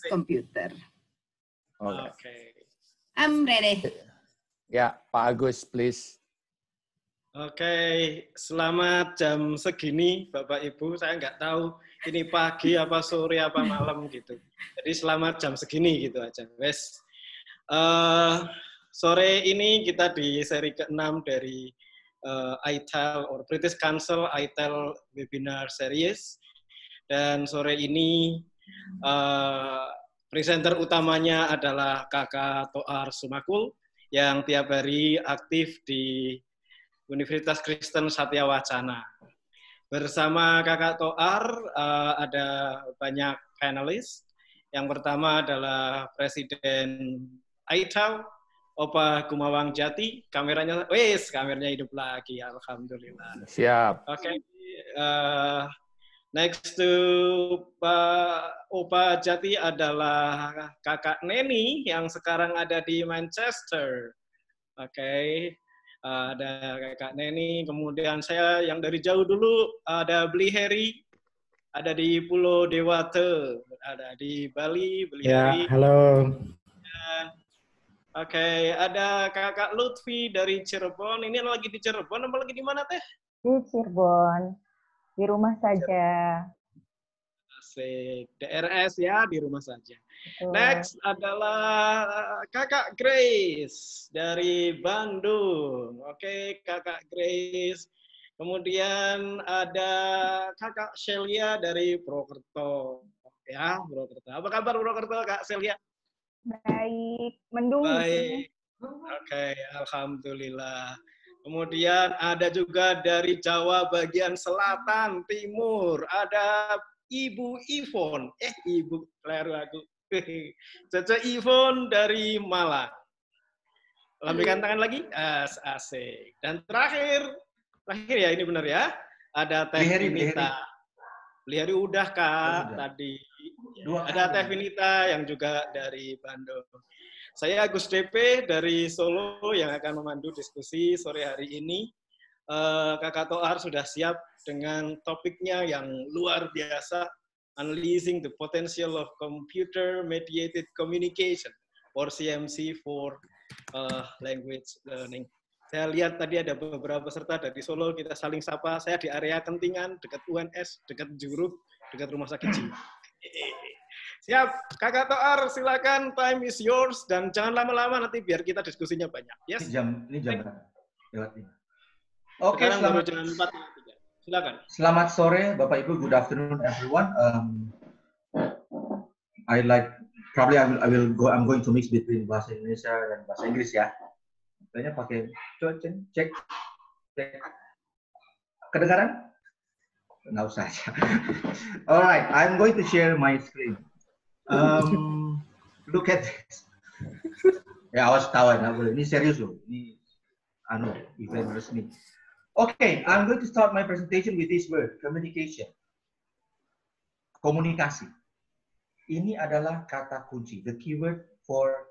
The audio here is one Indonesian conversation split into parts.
Komputer. Oke. I'm ready. Ya, Pak Agus, please. Oke, selamat jam segini, Bapak Ibu. Saya nggak tahu ini pagi apa sore apa malam gitu. Jadi selamat jam segini gitu aja. Wes. Sore ini kita di seri ke-6 dari ITEL or British Council ITEL Webinar Series. Dan sore ini presenter utamanya adalah Kakak Toar Sumakul yang tiap hari aktif di Universitas Kristen Satya Wacana. Bersama Kakak Toar ada banyak panelis. Yang pertama adalah Presiden ITEL, Opa Gumawang Jati. Kameranya hidup lagi, alhamdulillah. Siap. Oke. Next to Pak Opa Jati adalah Kakak Neni yang sekarang ada di Manchester. Oke. Ada Kakak Neni, kemudian saya yang dari jauh dulu ada Beli Heri, ada di Pulau Dewata, ada di Bali, Beli Heri. Halo. Oke, ada Kakak Lutfi dari Cirebon. Ini lagi di Cirebon, apa lagi di mana Teh? Di Cirebon, di rumah saja. Asik, DRS ya, di rumah saja. Betul. Next adalah Kakak Grace dari Bandung. Oke, Kakak Grace. Kemudian ada Kakak Celia dari Purwokerto. Ya, Purwokerto. Apa kabar Purwokerto, Kak Celia? Baik, mendung. Baik. Oke, alhamdulillah. Kemudian ada juga dari Jawa bagian selatan, timur. Ada Ibu Ivon. Ibu, keliru aku. Caca Ivon dari Malang. Lambaikan tangan lagi. Asik. Dan terakhir ya, ini benar ya. Ada Teh Vinita. Lihari udah, Kak, tadi. Ada Teh Vinita yang juga dari Bandung. Saya Agus DP dari Solo yang akan memandu diskusi sore hari ini. Kakak Toar sudah siap dengan topiknya yang luar biasa, Unleashing the Potential of Computer Mediated Communication, or CMC for Language Learning. Saya lihat tadi ada beberapa peserta dari Solo, kita saling sapa. Saya di area Kentingan, dekat UNS, dekat Juruk, dekat Rumah Sakit Jiwa. Siap, Kakak Toar, silakan, time is yours, dan jangan lama-lama nanti biar kita diskusinya banyak. Yes? Ini jam berapa? Lewat 5. Oke, selamat jam 4. Silakan. Selamat sore, Bapak Ibu. Good afternoon, everyone. I'm going to mix between bahasa Indonesia dan bahasa Inggris ya. Kayaknya pakai cek. Kedengaran? Nggak usah aja. Alright, I'm going to share my screen. Look at this. Ya, awas tawa, nggak boleh. Ini serius loh. Ini event resmi. Okay, I'm going to start my presentation with this word, communication. Komunikasi. Ini adalah kata kunci, the keyword for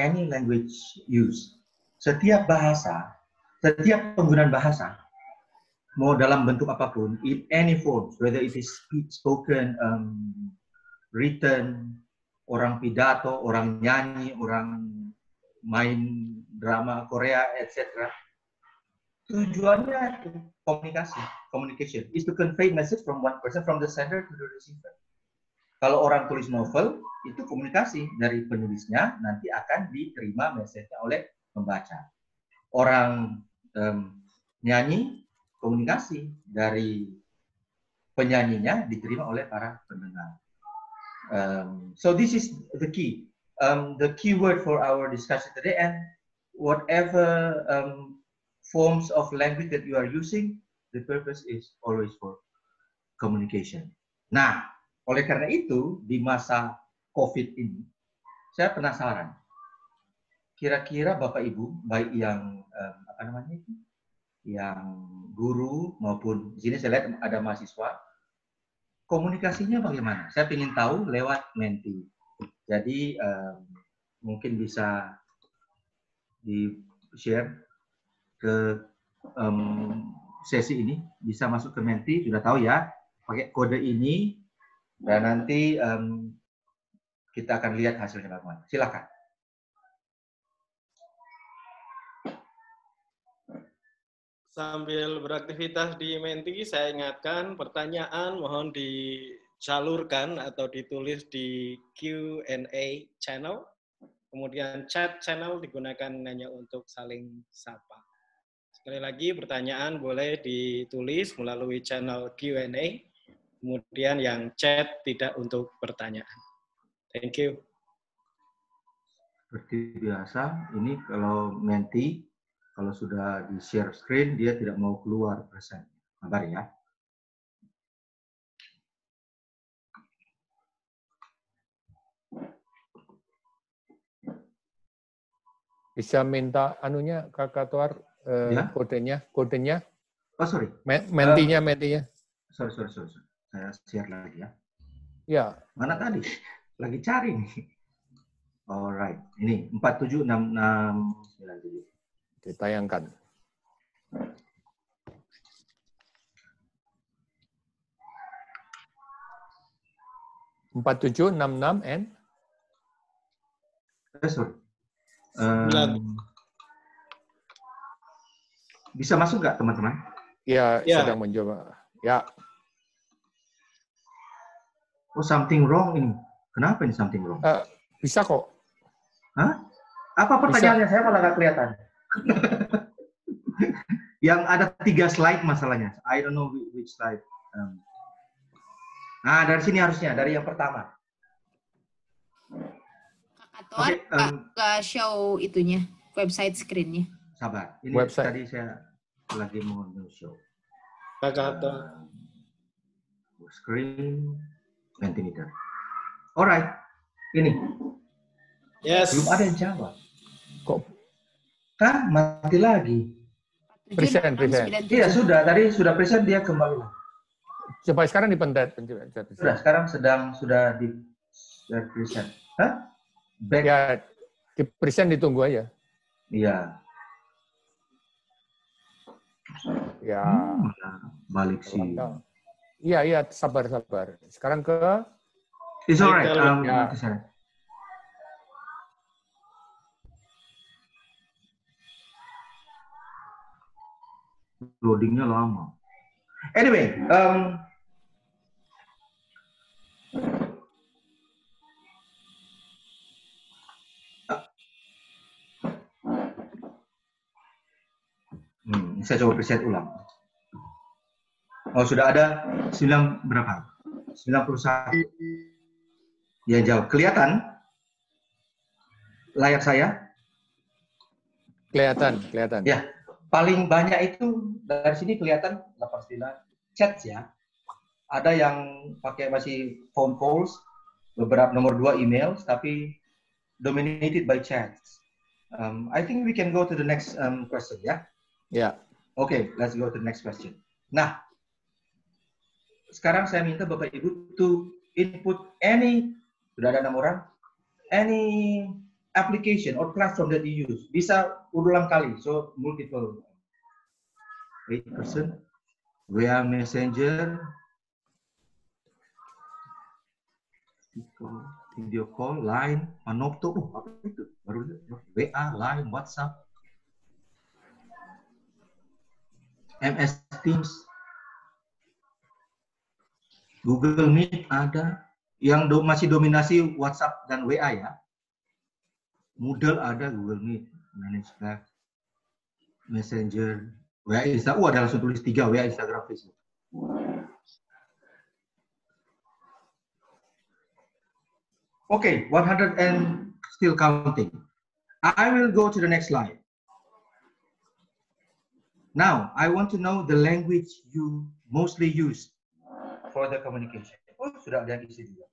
any language use. Setiap bahasa, setiap penggunaan bahasa, mau dalam bentuk apapun, in any form, whether it is speech, spoken, written, orang pidato, orang nyanyi, orang main drama Korea, etc. Tujuannya komunikasi, communication, is to convey message from one person, from the sender to the receiver. Kalau orang tulis novel, itu komunikasi dari penulisnya, nanti akan diterima message-nya oleh pembaca. Orang nyanyi, komunikasi dari penyanyinya diterima oleh para pendengar. So this is the key. The key word for our discussion today, and whatever forms of language that you are using, the purpose is always for communication. Nah, oleh karena itu, di masa COVID ini, saya penasaran. Kira-kira Bapak Ibu, baik yang yang guru maupun di sini saya lihat ada mahasiswa, komunikasinya bagaimana? Saya ingin tahu lewat Menti. Jadi mungkin bisa di-share ke sesi ini, bisa masuk ke Menti, sudah tahu ya, pakai kode ini, dan nanti kita akan lihat hasilnya bagaimana. Silakan. Sambil beraktivitas di Menti, saya ingatkan pertanyaan mohon disalurkan atau ditulis di Q&A channel. Kemudian chat channel digunakan hanya untuk saling sapa. Sekali lagi pertanyaan boleh ditulis melalui channel Q&A. Kemudian yang chat tidak untuk pertanyaan. Thank you. Seperti biasa, ini kalau Menti, kalau sudah di share screen, dia tidak mau keluar present. Sabar ya. Bisa minta anunya, Kakak Tuar, Ya? kodenya. Oh, sorry. Mentinya. Sorry. Saya share lagi ya. Ya. Mana tadi? Lagi cari nih. Alright. Ini 476697. Ditayangkan. Empat tujuh enam enam Sorry. Bisa masuk nggak teman-teman? Ya, Ya. sedang mencoba. Ya. Oh, something wrong ini. Kenapa ini something wrong? Bisa kok. Hah? Apa pertanyaannya? Saya malah nggak kelihatan. Yang ada 3 slide masalahnya. I don't know which slide. Nah, dari sini harusnya, dari yang pertama. Kakak Tuan, nggak show itunya, website screen-nya. Sabar. Ini Website. tadi saya lagi mau show. Kakak Tuan. Screen, Mentimeter. Alright. Ini. Yes. Belum ada yang jawab. Kok Kan mati lagi. Present. Iya, sudah. Tadi sudah present, dia kembali lagi. coba sekarang dipendet. Sudah, sekarang sudah di present. Hah? Back. Ya, di present ditunggu aja. Iya. Ya. Balik sih. Iya, sabar. Sekarang ke It's alright. Ya. Loadingnya lama. Anyway, saya coba preset ulang. Oh, sudah ada 9 berapa? 91. Ya, jauh. Kelihatan layar saya? kelihatan. Ya, paling banyak itu dari sini kelihatan 89 chat ya. Ada yang pakai masih phone calls, beberapa nomor 2 email, tapi dominated by chats. I think we can go to the next question ya. Ya. Okay, let's go to the next question. Nah, sekarang saya minta Bapak Ibu to input any, sudah ada 6 orang, any application or platform that you use. Bisa ulang kali, so multiple. 8%, WA Messenger, video call, Line, Panopto, apa itu? Baru WA, Line, WhatsApp, MS Teams, Google Meet ada, yang masih dominasi WhatsApp dan WA ya. Moodle ada, Google Meet, Manage Slack, Messenger, WA Instagram, ada langsung tulis 3, WA Instagram, Facebook. Okay, 100 and still counting. I will go to the next slide. Now, I want to know the language you mostly use for the communication. Oh, sudah ada yang isi juga.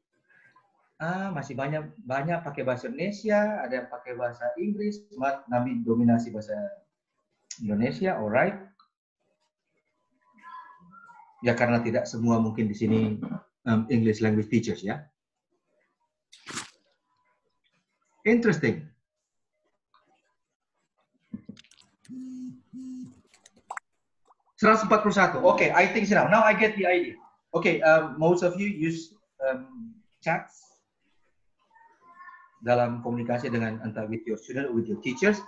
Masih banyak pakai bahasa Indonesia, ada yang pakai bahasa Inggris, Nabi dominasi bahasa Indonesia, alright. Ya karena tidak semua mungkin di sini English language teachers ya. Interesting. (141). Okay, I think so. Now I get the idea. Okay, most of you use chats. dalam komunikasi dengan entah with your student or with your teachers.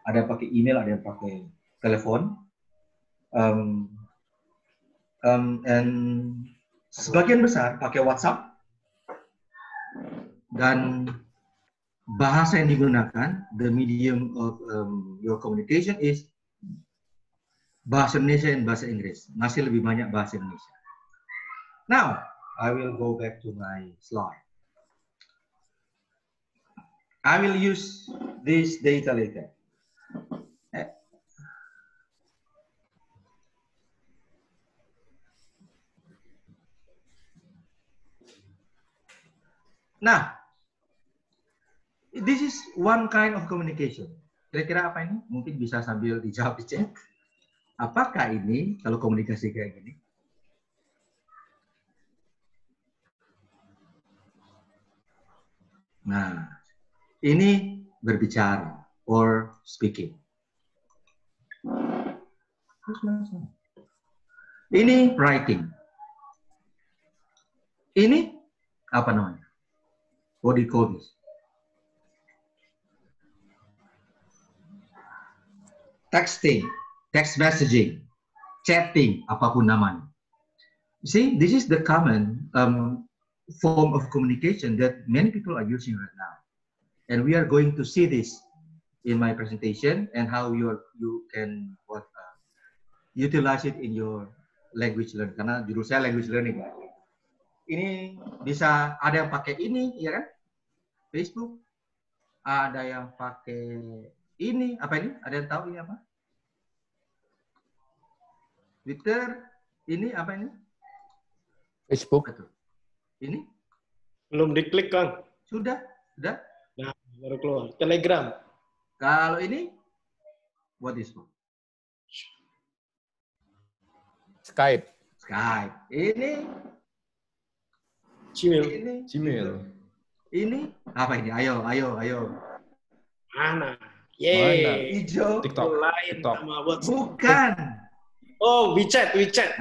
Ada yang pakai email, ada yang pakai telepon. And sebagian besar pakai WhatsApp. Dan bahasa yang digunakan, the medium of your communication is bahasa Indonesia dan bahasa Inggris. Masih lebih banyak bahasa Indonesia. Now, I will go back to my slide. I will use this data later. Nah, this is one kind of communication. Kira-kira apa ini? Mungkin bisa sambil dijawab di chat. Apakah ini kalau komunikasi kayak gini? Nah, ini berbicara or speaking. Ini writing. Ini apa namanya? What do you call this? Texting, text messaging, chatting, apapun namanya. You see, this is the common form of communication that many people are using right now. And we are going to see this in my presentation and how you can utilize it in your language learning. Karena judul saya language learning. Ini bisa ada yang pakai ini, ya kan? Facebook. Ada yang pakai ini, apa ini? Ada yang tahu ini apa? Twitter. Ini apa ini? Facebook. Betul. Ini? Belum diklik, Kang. Sudah. Nah, baru keluar. Telegram. Kalau ini, what is it? Skype. Skype. Ini. Gmail. Ini. Gmail. Ini. Apa ini? Ayo. Mana? Mana? Yeay. Hijau. TikTok. Lain TikTok. sama WhatsApp. Bukan. Oh, WeChat. WeChat.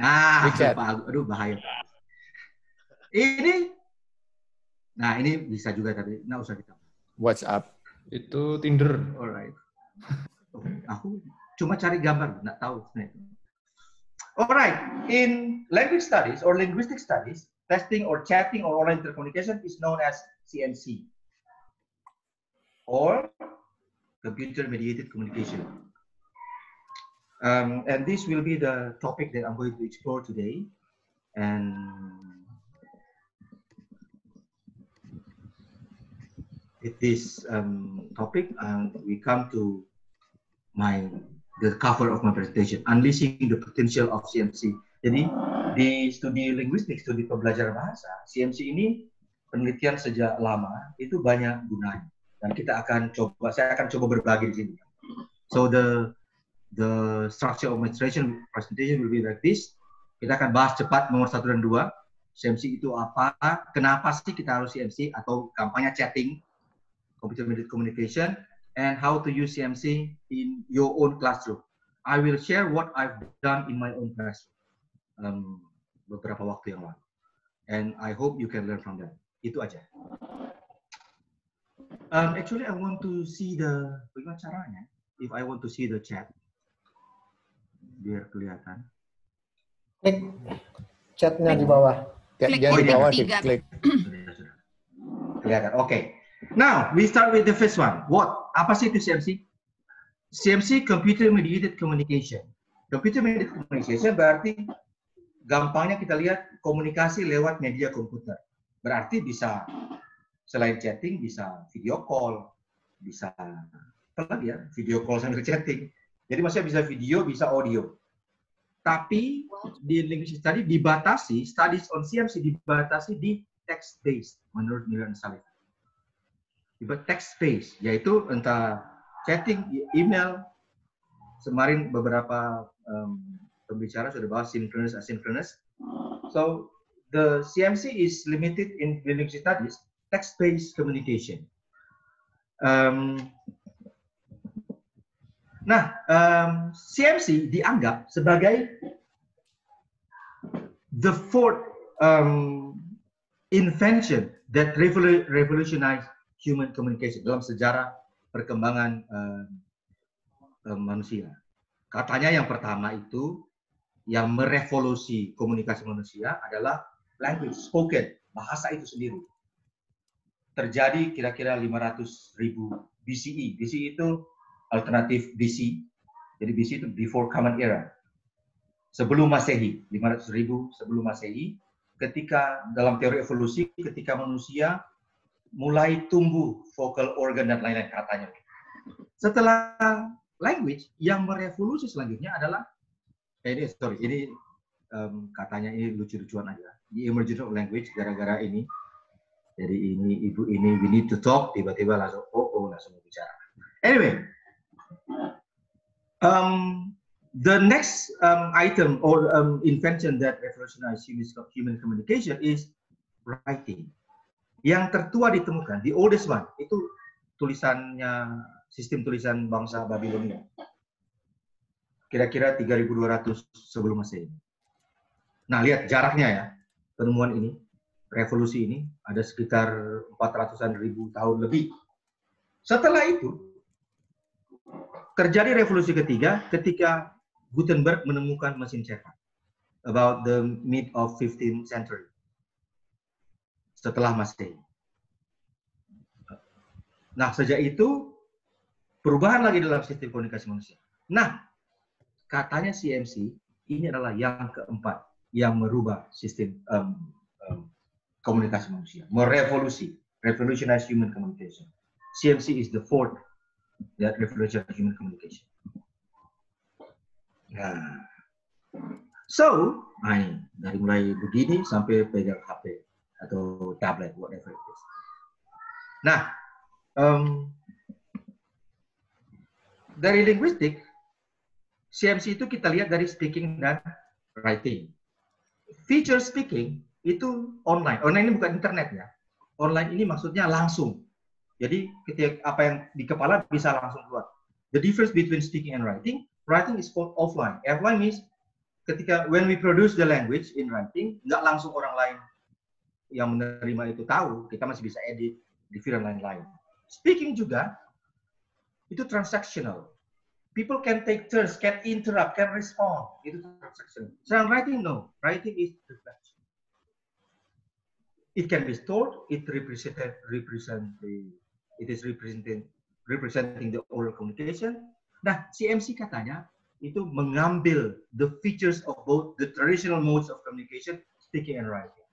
Aduh, bahaya. Ini. Nah, ini bisa juga tapi nggak usah kita. WhatsApp. Itu Tinder. Alright. Aku cuma cari gambar, nggak tahu. Alright, in language studies or linguistic studies, texting or chatting or online intercommunication is known as CMC or computer-mediated communication. And this will be the topic that I'm going to explore today. And with this topic, we come to the cover of my presentation, Unleashing the Potential of CMC. Jadi di studi linguistik, studi pembelajaran bahasa, CMC ini penelitian sejak lama itu banyak gunanya. Dan saya akan coba berbagi di sini. So the structure of my presentation will be like this. Kita akan bahas cepat nomor 1 dan 2. CMC itu apa? Kenapa sih kita harus CMC atau gampangnya chatting, computer-mediated communication, and how to use CMC in your own classroom. I will share what I've done in my own classroom beberapa waktu yang lalu. And I hope you can learn from that. Itu aja. Actually, I want to see bagaimana caranya. If I want to see the chat, biar kelihatan. Klik chatnya di bawah. Klik Jangan di bawah, tiga. klik. Sudah. Kelihatan. Okay. Now, we start with the first one. What? Apa sih itu CMC? CMC, Computer Mediated Communication. Computer Mediated Communication berarti gampangnya kita lihat komunikasi lewat media komputer. Berarti bisa selain chatting, bisa video call, bisa apa lagi ya? Video call sambil chatting. Jadi maksudnya bisa video, bisa audio. Tapi di linguistic study dibatasi, studies on CMC dibatasi di text-based menurut Miller and Sullivan. Text-based, yaitu entah chatting, email. Kemarin beberapa pembicara sudah bahas synchronous, asynchronous. So the CMC is limited in linguistic studies, text-based communication. CMC dianggap sebagai the fourth invention that revolutionized human communication dalam sejarah perkembangan manusia. Katanya yang pertama itu yang merevolusi komunikasi manusia adalah language, spoken, bahasa itu sendiri. Terjadi kira-kira 500.000 BCE. BCE itu alternatif BC. Jadi BC itu before Common Era. Sebelum Masehi, 500.000 sebelum Masehi, ketika dalam teori evolusi, ketika manusia mulai tumbuh vocal organ dan lain-lain katanya. Setelah language, yang merevolusi selanjutnya adalah ini katanya ini lucu-lucuan aja. The emergence of language gara-gara ini. Jadi ini ibu ini we need to talk, tiba-tiba langsung langsung bicara. Anyway, the next item or invention that revolutionized human communication is writing. Yang tertua ditemukan, the oldest one, itu tulisannya sistem tulisan bangsa Babilonia. Kira-kira 3.200 sebelum Masehi. Nah, lihat jaraknya ya, penemuan ini. Revolusi ini ada sekitar 400-an ribu tahun lebih. Setelah itu terjadi revolusi ketiga ketika Gutenberg menemukan mesin cetak about the mid of 15th century. Setelah Masehi. Nah, sejak itu perubahan lagi dalam sistem komunikasi manusia. Nah, katanya CMC ini adalah yang keempat yang merubah sistem komunikasi manusia, revolutionize human communication. CMC is the fourth that revolutionize human communication. Nah, so, dari mulai begini sampai pegang HP atau tablet, whatever it is. Nah, dari linguistik, CMC itu kita lihat dari speaking dan writing. Feature speaking itu online. Online ini bukan internet ya. Online ini maksudnya langsung. Jadi ketika apa yang di kepala bisa langsung keluar. The difference between speaking and writing is called offline. Offline means ketika when we produce the language in writing, nggak langsung orang lain yang menerima itu tahu. Kita masih bisa edit, review dan lain-lain. Speaking juga itu transactional. People can take turns, can interrupt, can respond. Itu transactional. Sedangkan writing no. Writing is reflection. It can be stored. It is representing the oral communication. Nah, CMC katanya itu mengambil the features of both the traditional modes of communication, speaking and writing.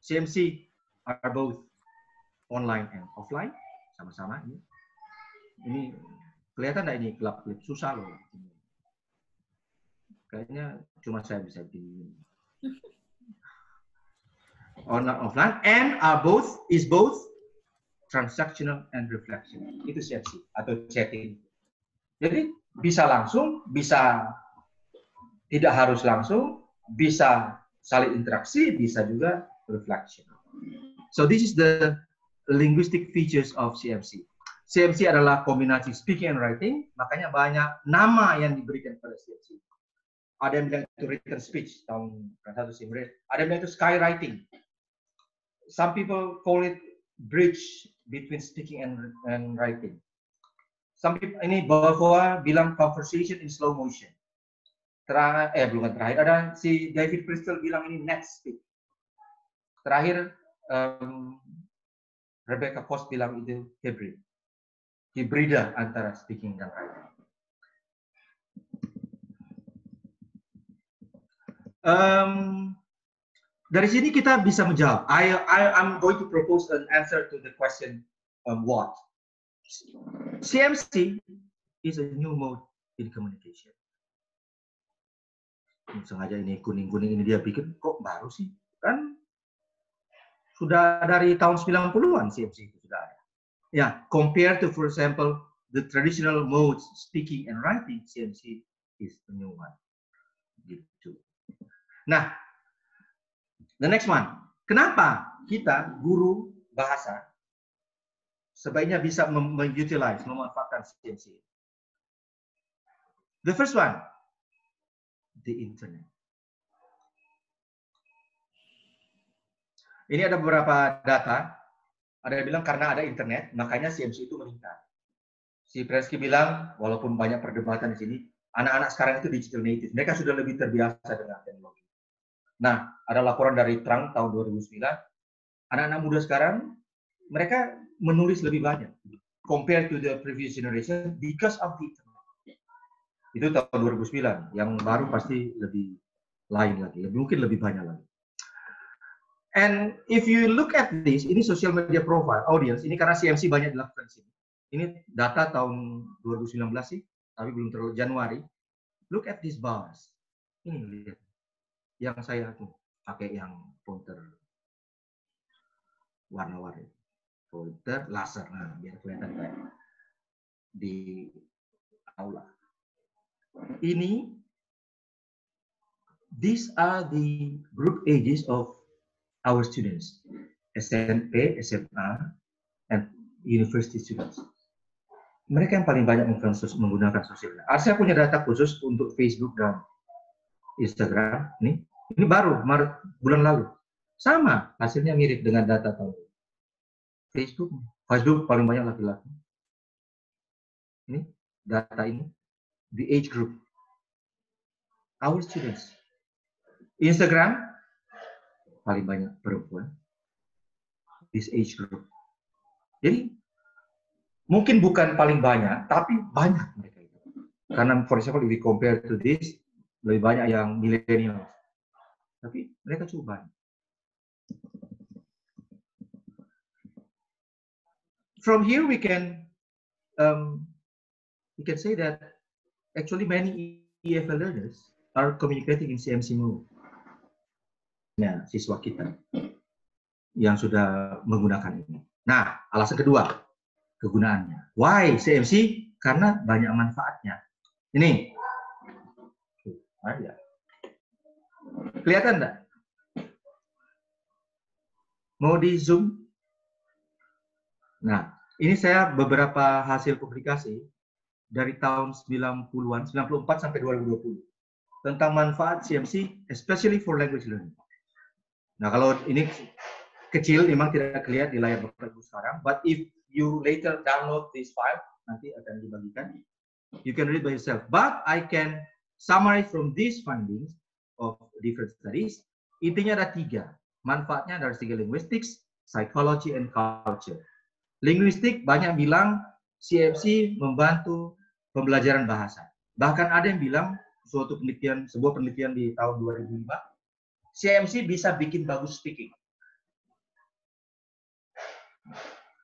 CMC are both online and offline, sama-sama ini. Ini kelihatan nggak ini gelap-gelap, susah loh. Kayaknya cuma saya bisa begini. Online, offline, and is both transactional and reflection. Itu CMC atau chatting. Jadi bisa langsung, bisa tidak harus langsung, bisa saling interaksi, bisa juga reflection. So this is the linguistic features of CMC. CMC adalah kombinasi speaking and writing, makanya banyak nama yang diberikan pada CMC. Ada yang bilang itu written speech, tahun 1 Simret. Ada yang bilang itu skywriting. Some people call it bridge between speaking and writing. Some people, ini bahwa bilang conversation in slow motion. Belum terakhir, ada si David Bristol bilang ini net speak. Terakhir, Rebecca Post bilang itu hybrid. Hibrida antara speaking dan writing. Dari sini kita bisa menjawab. I'm going to propose an answer to the question what. CMC is a new mode in communication. Sengaja ini kuning-kuning ini dia pikir kok baru sih? Kan sudah dari tahun 90-an CMC itu sudah ada. Ya, compared to, for example, the traditional modes speaking and writing, CMC is a new one. Gitu. Nah, the next one. Kenapa kita guru bahasa sebaiknya bisa memanfaatkan CMC? The first one, the internet. Ini ada beberapa data. Ada yang bilang karena ada internet, makanya CMC itu meningkat. Si Prensky bilang, walaupun banyak perdebatan di sini, anak-anak sekarang itu digital native. Mereka sudah lebih terbiasa dengan teknologi. Nah, ada laporan dari Trump tahun 2009, anak-anak muda sekarang, mereka menulis lebih banyak compared to the previous generation because of the internet. Itu tahun 2009. Yang baru pasti lebih lain lagi, mungkin lebih banyak lagi. And if you look at this, ini social media profile audience, ini karena CMC banyak dilakukan di sini. Ini data tahun 2019 sih, tapi belum terlalu Januari. Look at these bars. Ini lihat. Yang saya tuh pakai yang pointer warna-warni. Pointer laser. Nah, biar kelihatan kayak di aula. Ini, these are the group ages of our students, SMP, SMA, and university students. Mereka yang paling banyak menggunakan sosial media. Saya punya data khusus untuk Facebook dan Instagram. Ini baru Maret bulan lalu. Sama, hasilnya mirip dengan data tahun Facebook. Facebook paling banyak laki-laki. Ini data ini, the age group, our students. Instagram paling banyak perempuan, this age group. Jadi mungkin bukan paling banyak, tapi banyak mereka itu. Karena, for example, if we compare to this, lebih banyak yang millennials. Tapi mereka cukup banyak. From here we can say that actually many EFL learners are communicating in CMC mode. Ya, siswa kita yang sudah menggunakan ini. Nah, alasan kedua, kegunaannya. Why CMC? Karena banyak manfaatnya. Ini. Ada. Kelihatan enggak? Mau di zoom? Nah, ini saya beberapa hasil publikasi dari tahun 90-an, 94 sampai 2020 tentang manfaat CMC, especially for language learning. Nah, kalau ini kecil, memang tidak kelihatan di layar Bapak Ibu sekarang, but if you later download this file, nanti akan dibagikan, you can read by yourself. But I can summarize from these findings of different studies. Intinya ada 3. Manfaatnya dari segi linguistics, psychology, and culture. Linguistik banyak bilang CMC membantu pembelajaran bahasa. Bahkan ada yang bilang sebuah penelitian di tahun 2005, CMC bisa bikin bagus speaking.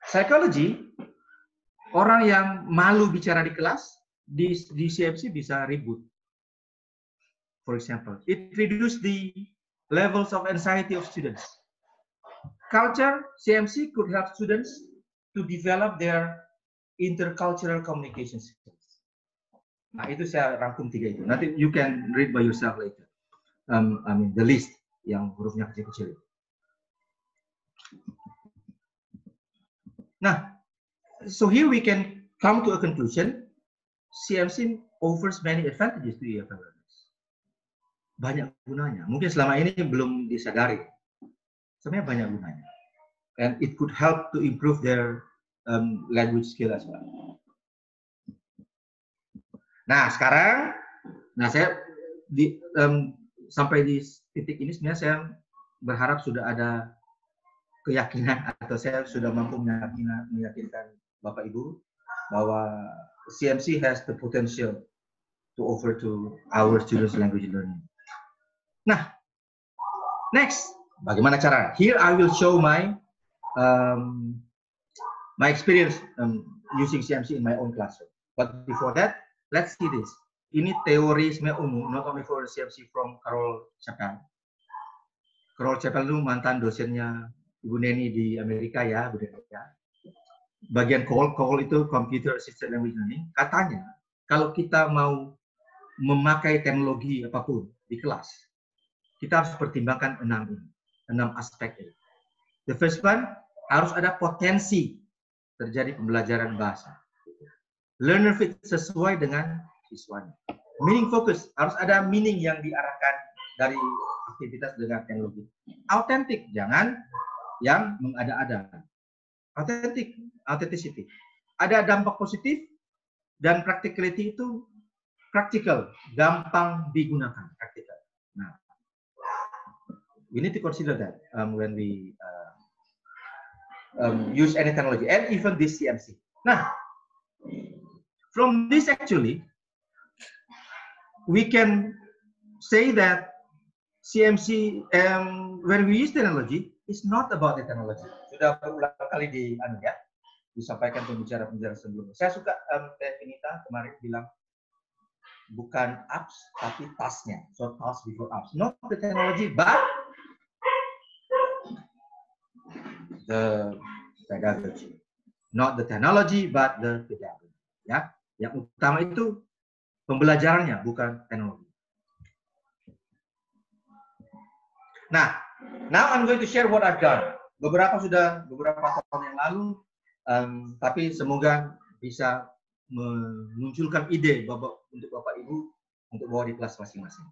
Psychology, orang yang malu bicara di kelas, di CMC bisa ribut. For example, it reduces the levels of anxiety of students. Culture, CMC could help students to develop their intercultural communication skills. Nah, itu saya rangkum 3 itu. Nanti you can read by yourself later. I mean the list yang hurufnya kecil-kecil. Nah, so here we can come to a conclusion. CMC offers many advantages to EFL learners. Banyak gunanya. Mungkin selama ini belum disadari. Sebenarnya banyak gunanya. And it could help to improve their language skill as well. Nah, sekarang, saya sampai di titik ini sebenarnya saya berharap sudah ada keyakinan atau saya sudah mampu meyakinkan Bapak Ibu bahwa CMC has the potential to offer to our students language learning. Nah, next, bagaimana cara? Here I will show my experience using CMC in my own classroom. But before that, let's see this. Ini teori sebenarnya umum, not only for CMC from Carol Chapel. Carol Chapel itu mantan dosennya Ibu Neni di Amerika ya, Bu Neni ya. Bagian CAL itu Computer Assisted Language Learning. Katanya, kalau kita mau memakai teknologi apapun di kelas, kita harus pertimbangkan 6 aspek ini. The first one, harus ada potensi terjadi pembelajaran bahasa. Learner fit sesuai dengan siswanya. Meaning focus, harus ada meaning yang diarahkan dari aktivitas dengan teknologi. Autentik, jangan yang mengada-ada. authenticity. Ada dampak positif dan practicality itu practical, gampang digunakan, practical. Nah, we need to consider that when we use any technology, and even this CMC. Nah, from this actually, we can say that CMC, when we use technology, it's not about the technology. Sudah berulang kali disampaikan pembicara-pembicara sebelumnya. Saya suka Teh Finita kemarin bilang, bukan apps, tapi tasknya. So task before apps. Not the technology, but the pedagogy. Not the technology, but the pedagogy. Ya, yang utama itu pembelajarannya, bukan teknologi. Nah, now I'm going to share what I've done. Beberapa tahun yang lalu, tapi semoga bisa memunculkan ide untuk Bapak Ibu untuk bawa di kelas masing-masing.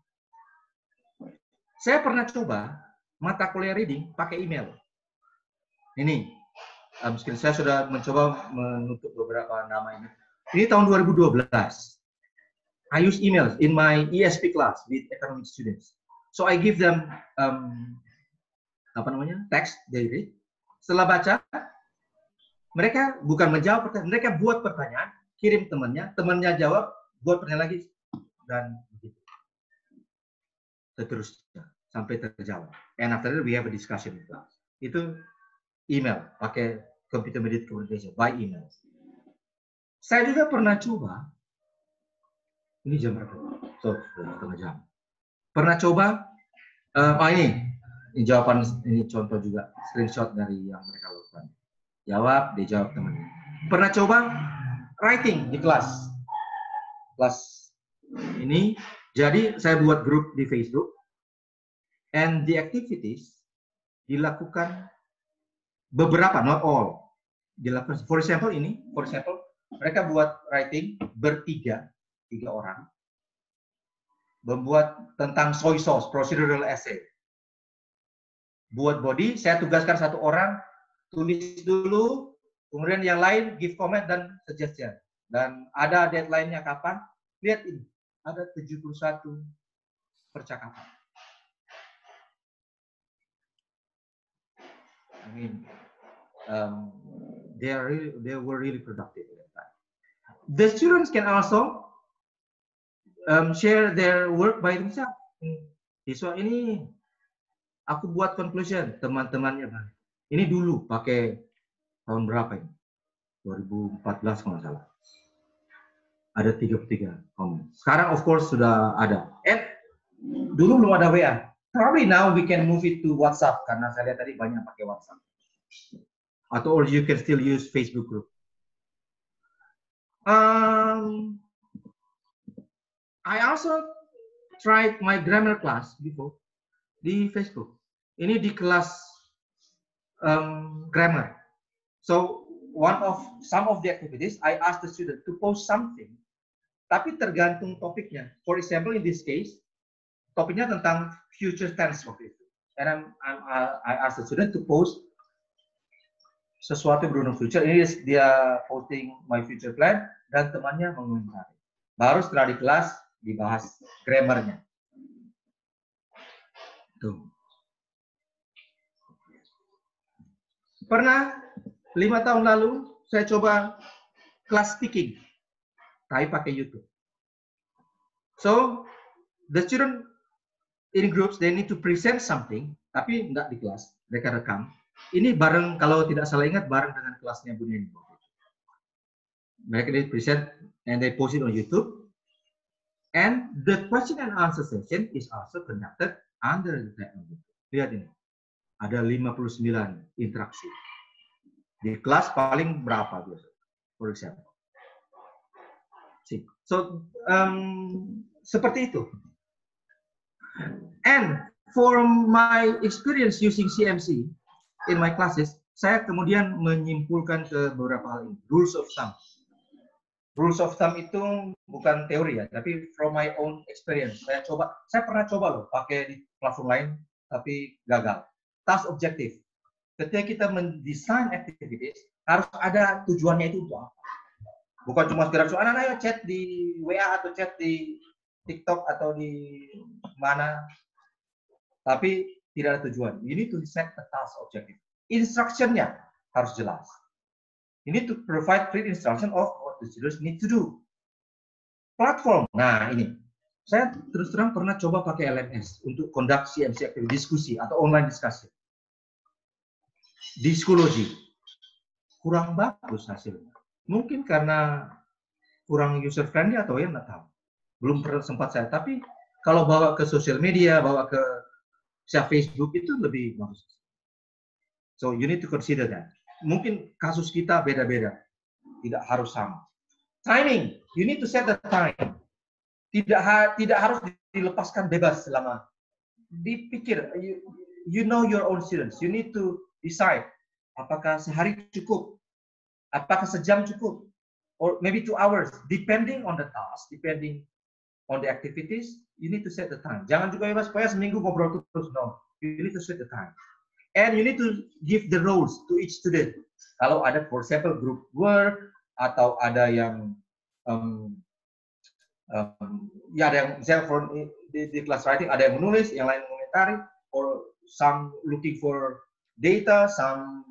Saya pernah coba mata kuliah reading pakai email. Ini, saya sudah mencoba menutup beberapa nama ini. Ini tahun 2012. I use emails in my ESP class with economic students. So I give them text they read. Setelah baca, mereka bukan menjawab pertanyaan, mereka buat pertanyaan, kirim temannya jawab, buat pertanyaan lagi, dan begitu. Seterusnya sampai terjawab. And after that we have a discussion in class. Itu email, pakai computer mediated communication by email. Saya juga pernah coba. Ini jam berapa? So, setengah jam. Pernah coba, ini jawaban, ini contoh juga, screenshot dari yang mereka lakukan. Jawab, dijawab temannya. Pernah coba writing di kelas. Kelas ini, jadi saya buat grup di Facebook, and the activities dilakukan beberapa, not all. Dilakukan, for example, mereka buat writing bertiga, 3 orang, membuat tentang soy sauce, procedural essay. Buat body, saya tugaskan 1 orang, tulis dulu, kemudian yang lain give comment dan suggestion. Dan ada deadline-nya kapan? Lihat ini, ada 71 percakapan. I mean, they were really productive at that time. The students can also share their work by themselves. Siswa ini aku buat conclusion, teman-temannya balik. Ini dulu pakai tahun berapa ini? 2014 kalau nggak salah. Ada 33 komen. Sekarang of course sudah ada. Dulu belum ada WA. Probably now we can move it to WhatsApp karena saya lihat tadi banyak pakai WhatsApp. Atau or you can still use Facebook group. I also tried my grammar class before di Facebook. Ini di kelas grammar. So some of the activities I asked the student to post something, tapi tergantung topiknya. For example, in this case, topiknya tentang future tense waktu itu. And I asked the student to post sesuatu berhubungan future. Ini dia posting my future plan dan temannya mengomentari. Baru setelah di kelas dibahas grammarnya. Tuh. Pernah 5 tahun lalu saya coba kelas speaking, tapi pakai YouTube. So the student in groups they need to present something, tapi enggak di kelas, mereka rekam. Ini bareng, kalau tidak salah ingat, bareng dengan kelasnya Bu Neni. Mereka di present and they post it on YouTube. And the question and answer session is also conducted under the technology. Lihat ini, ada 59 interaksi. Di kelas paling berapa biasa, for example. So, seperti itu. And for my experience using CMC in my classes, saya kemudian menyimpulkan ke beberapa hal ini. Rules of thumb. Rules of thumb itu bukan teori ya, tapi from my own experience. Saya pernah coba loh pakai di platform lain, tapi gagal. Task objective. Ketika kita mendesain activities, Harus ada tujuannya itu untuk apa. Bukan cuma sekedar soal ayo chat di WA atau chat di TikTok atau di mana. Tapi tidak ada tujuan. You need to set the task objective. Instruction-nya harus jelas. You need to provide clear instruction of what the students need to do. Platform. Nah, ini. Saya terus terang pernah coba pakai LMS untuk conduct CMC activity diskusi atau online discussion. Diskulogi. Kurang bagus hasilnya. Mungkin karena kurang user friendly atau ya nggak tahu. Belum pernah sempat saya. Tapi kalau bawa ke sosial media, bawa ke Facebook itu lebih bagus. So you need to consider that. Mungkin kasus kita beda-beda, tidak harus sama. Timing, you need to set the time. Tidak harus dilepaskan bebas selama. Dipikir, you know your own students. You need to decide. Apakah sehari cukup? Apakah sejam cukup? Or maybe 2 hours, depending on the task, depending on the activities, you need to set the time. Jangan juga bebas, supaya seminggu ngobrol terus. No, you need to set the time. And you need to give the roles to each student. Kalau ada, for example, group work, atau ada yang, ya ada yang, misalnya di class writing, ada yang menulis, yang lain mengomentari, or some looking for data, some,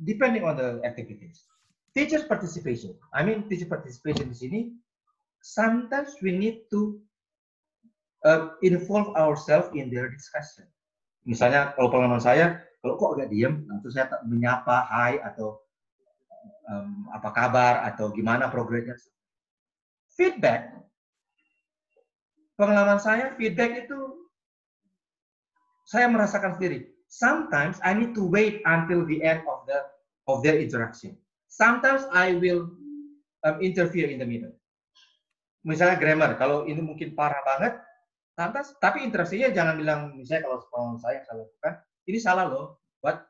depending on the activities. Teacher participation. I mean, teacher participation di sini, sometimes we need to involve ourselves in their discussion. Misalnya kalau pengalaman saya, kalau kok agak diem, lalu saya menyapa, hai atau apa kabar atau gimana progresnya. Feedback, pengalaman saya feedback itu saya merasakan sendiri. Sometimes I need to wait until the end of their interaction. Sometimes I will interfere in the middle. Misalnya grammar, kalau ini mungkin parah banget, lantas, tapi interaksinya jangan bilang, misalnya kalau saya lakukan, ini salah loh, but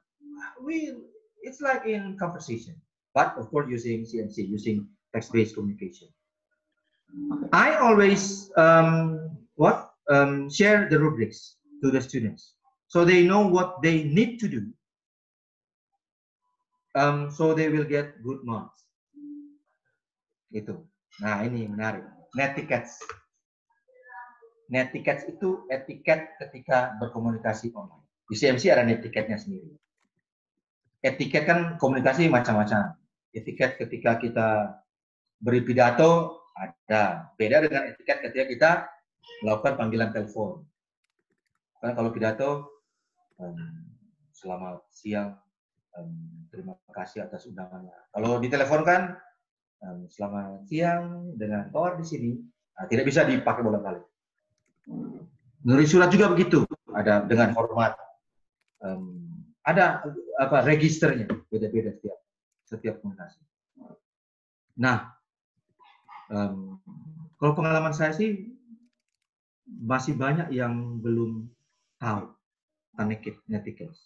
it's like in conversation, but of course using CMC, using text-based communication. I always share the rubrics to the students, so they know what they need to do, so they will get good marks. Gitu. Nah ini menarik. Netiquette. Netiquette itu etiket ketika berkomunikasi online. Di CMC ada netiquette-nya sendiri. Etiket kan komunikasi macam-macam. Etiket ketika kita beri pidato ada. Beda dengan etiket ketika kita melakukan panggilan telepon. Karena kalau pidato, selamat siang, terima kasih atas undangannya. Kalau ditelepon kan, selamat siang dengan Thor di sini. Nah, tidak bisa dipakai bolak-balik. Menulis surat juga begitu, ada dengan hormat, ada apa registernya, beda-beda setiap komunikasi. Nah, kalau pengalaman saya sih masih banyak yang belum tahu tentang netiquette.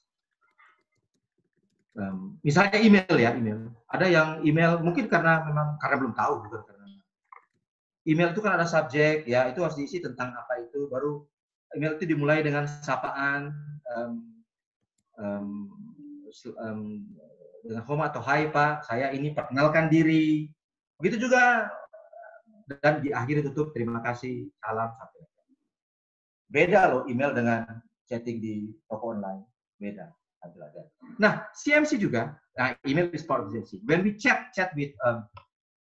Misalnya email ya, email. Ada yang email mungkin karena belum tahu, bukan karena email itu kan ada subjek, ya itu harus diisi tentang apa itu, baru email itu dimulai dengan sapaan, dengan hormat atau hai Pak, saya ini perkenalkan diri, begitu juga, dan di akhir tutup terima kasih, salam, sampai. Beda loh email dengan chatting di toko online, beda. Nah, CMC juga, nah email is part of CMC. When we chat with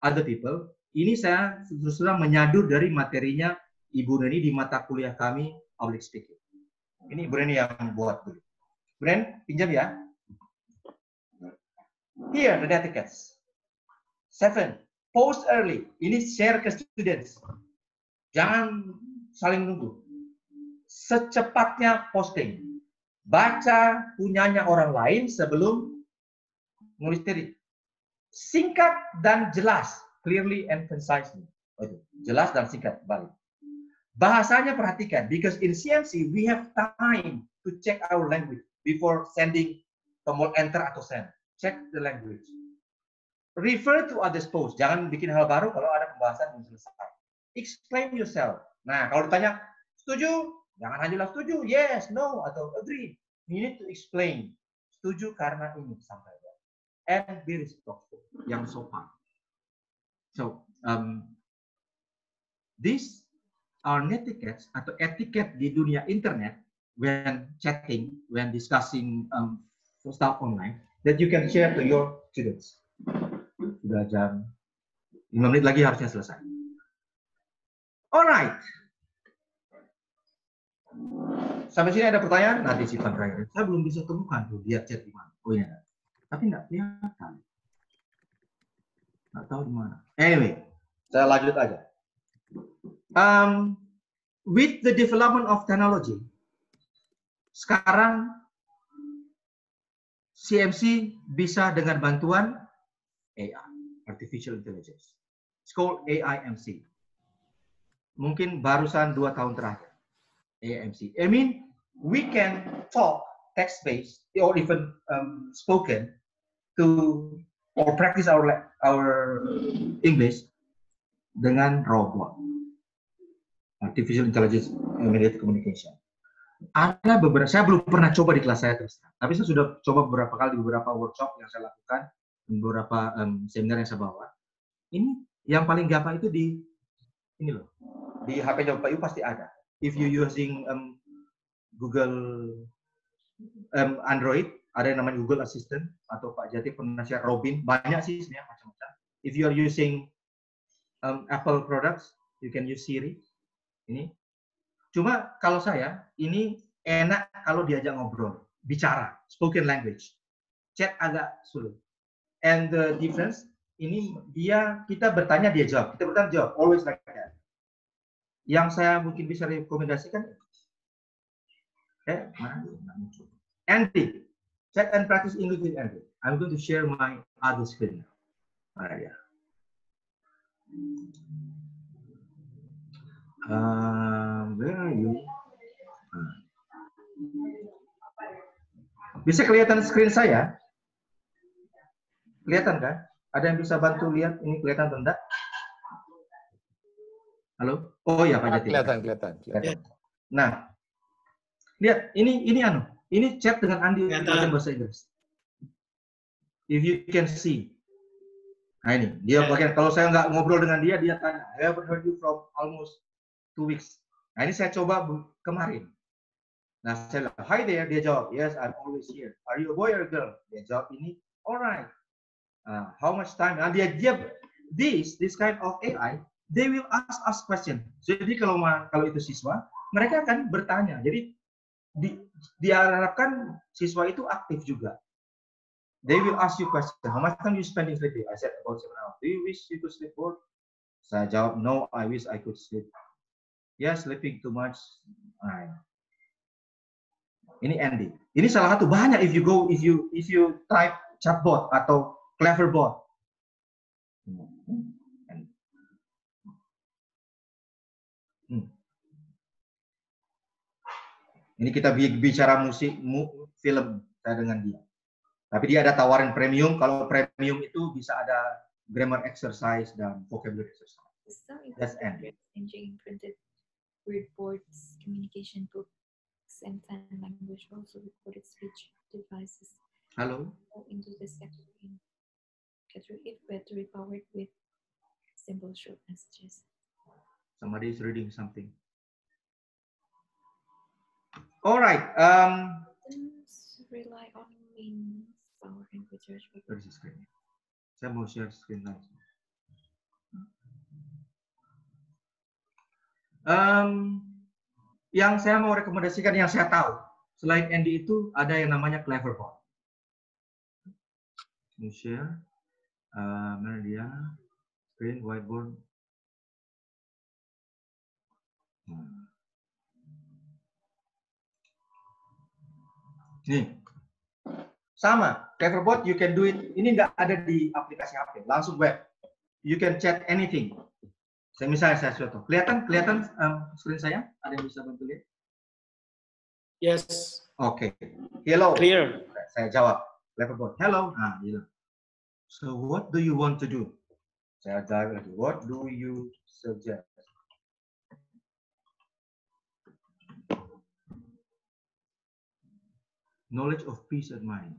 other people, ini saya terus terang menyadur dari materinya Ibu Neni di mata kuliah kami, public speaking. Ini Ibu Neni yang buat dulu. Ibu Neni, pinjam ya. Here, the etiquettes. 7. Post early. Ini share ke students. Jangan saling nunggu. Secepatnya posting. Baca punyanya orang lain sebelum nulis diri. Singkat dan jelas. Clearly and concisely. Jelas dan singkat. Balik. Bahasanya perhatikan. Because in CMC, we have time to check our language before sending tombol enter atau send. Check the language. Refer to others post. Jangan bikin hal baru kalau ada pembahasan belum selesai. Explain yourself. Nah, kalau ditanya, setuju? Jangan hanya bilang setuju, yes, no, atau agree. You need to explain. Setuju karena ini, sampai. and be respectful, yang sopan. So, these are netiquettes atau etiket di dunia internet when chatting, when discussing stuff online that you can share to your students. Sudah jam 5 menit lagi harusnya selesai. Alright. Sampai sini ada pertanyaan? Nanti simpan terakhir. Saya belum bisa temukan tuh dia chat di mana. Oh iya. Tapi nggak kelihatan. Nggak tahu di mana. Anyway, saya lanjut aja. With the development of technology, sekarang CMC bisa dengan bantuan AI, Artificial Intelligence. It's called AIMC. Mungkin barusan 2 tahun terakhir. AIMC. I mean, we can talk text-based or even spoken to or practice our English dengan robot. Artificial Intelligence Mediated Communication. Ada beberapa, saya belum pernah coba di kelas saya terus, tapi saya sudah coba beberapa kali di beberapa workshop yang saya lakukan, beberapa seminar yang saya bawa. Ini yang paling gampang itu di ini loh, di HP-nya Pak Yu pasti ada. If you using Google Android, ada yang namanya Google Assistant atau Pak Jati pernah share Robin, banyak sih sebenarnya macam-macam. If you are using Apple products, you can use Siri. Ini. Cuma kalau saya, ini enak kalau diajak ngobrol, bicara, spoken language. Chat agak sulit. And the difference, ini kita bertanya, dia jawab. Kita bertanya, jawab. Always like that. Yang saya mungkin bisa rekomendasikan, Andy, chat and practice English with Andy. I'm going to share my other screen now. Ya. Where are you? Bisa kelihatan screen saya? Kelihatan kan? Ada yang bisa bantu lihat ini kelihatan atau enggak? Halo? Oh ya, Pak Jati. Kelihatan. Nah, lihat ini chat dengan Andi dalam bahasa Inggris. If you can see. Nah ini, dia bagian kalau saya nggak ngobrol dengan dia tanya, I haven't heard you from almost 2 weeks. Nah ini saya coba kemarin. Nah saya bilang, hi there, dia jawab, yes, I'm always here. Are you a boy or a girl? Dia jawab ini, alright. How much time? Nah dia this kind of AI, they will ask us question. Jadi kalau itu siswa, mereka akan bertanya. Jadi diharapkan siswa itu aktif juga. They will ask you question. How much time you spending sleeping? I said about 7 hours. Do you wish you could sleep more? Saya jawab, no, I wish I could sleep. Yeah, sleeping too much. Ini Andy. Ini salah satu banyak if you type chatbot atau cleverbot. Ini kita bicara musik, film saya dengan dia. Tapi dia ada tawaran premium. Kalau premium itu bisa ada grammar exercise dan vocabulary exercise. That's Andy. Printed word boards, communication books, and sign language, also recorded speech devices. Hello. Into this category if battery powered with simple short messages. Somebody is reading something. All right. Rely on means power and research. Where is the screen? Saya mau share screen langsung. Yang saya mau rekomendasikan, yang saya tahu selain Andy itu ada yang namanya Cleverbot. Ini share, mana dia? Screen, whiteboard. Nih, sama Cleverbot, you can do it. Ini nggak ada di aplikasi HP, langsung web. You can chat anything. Misalnya saya contoh, kelihatan screen saya? Ada yang bisa bantu lihat? Yes. Oke. Hello. Clear. Saya jawab. Cleverbot. Hello. Nah, bilang. So what do you want to do? Saya jawab lagi. What do you suggest? Knowledge of peace of mind.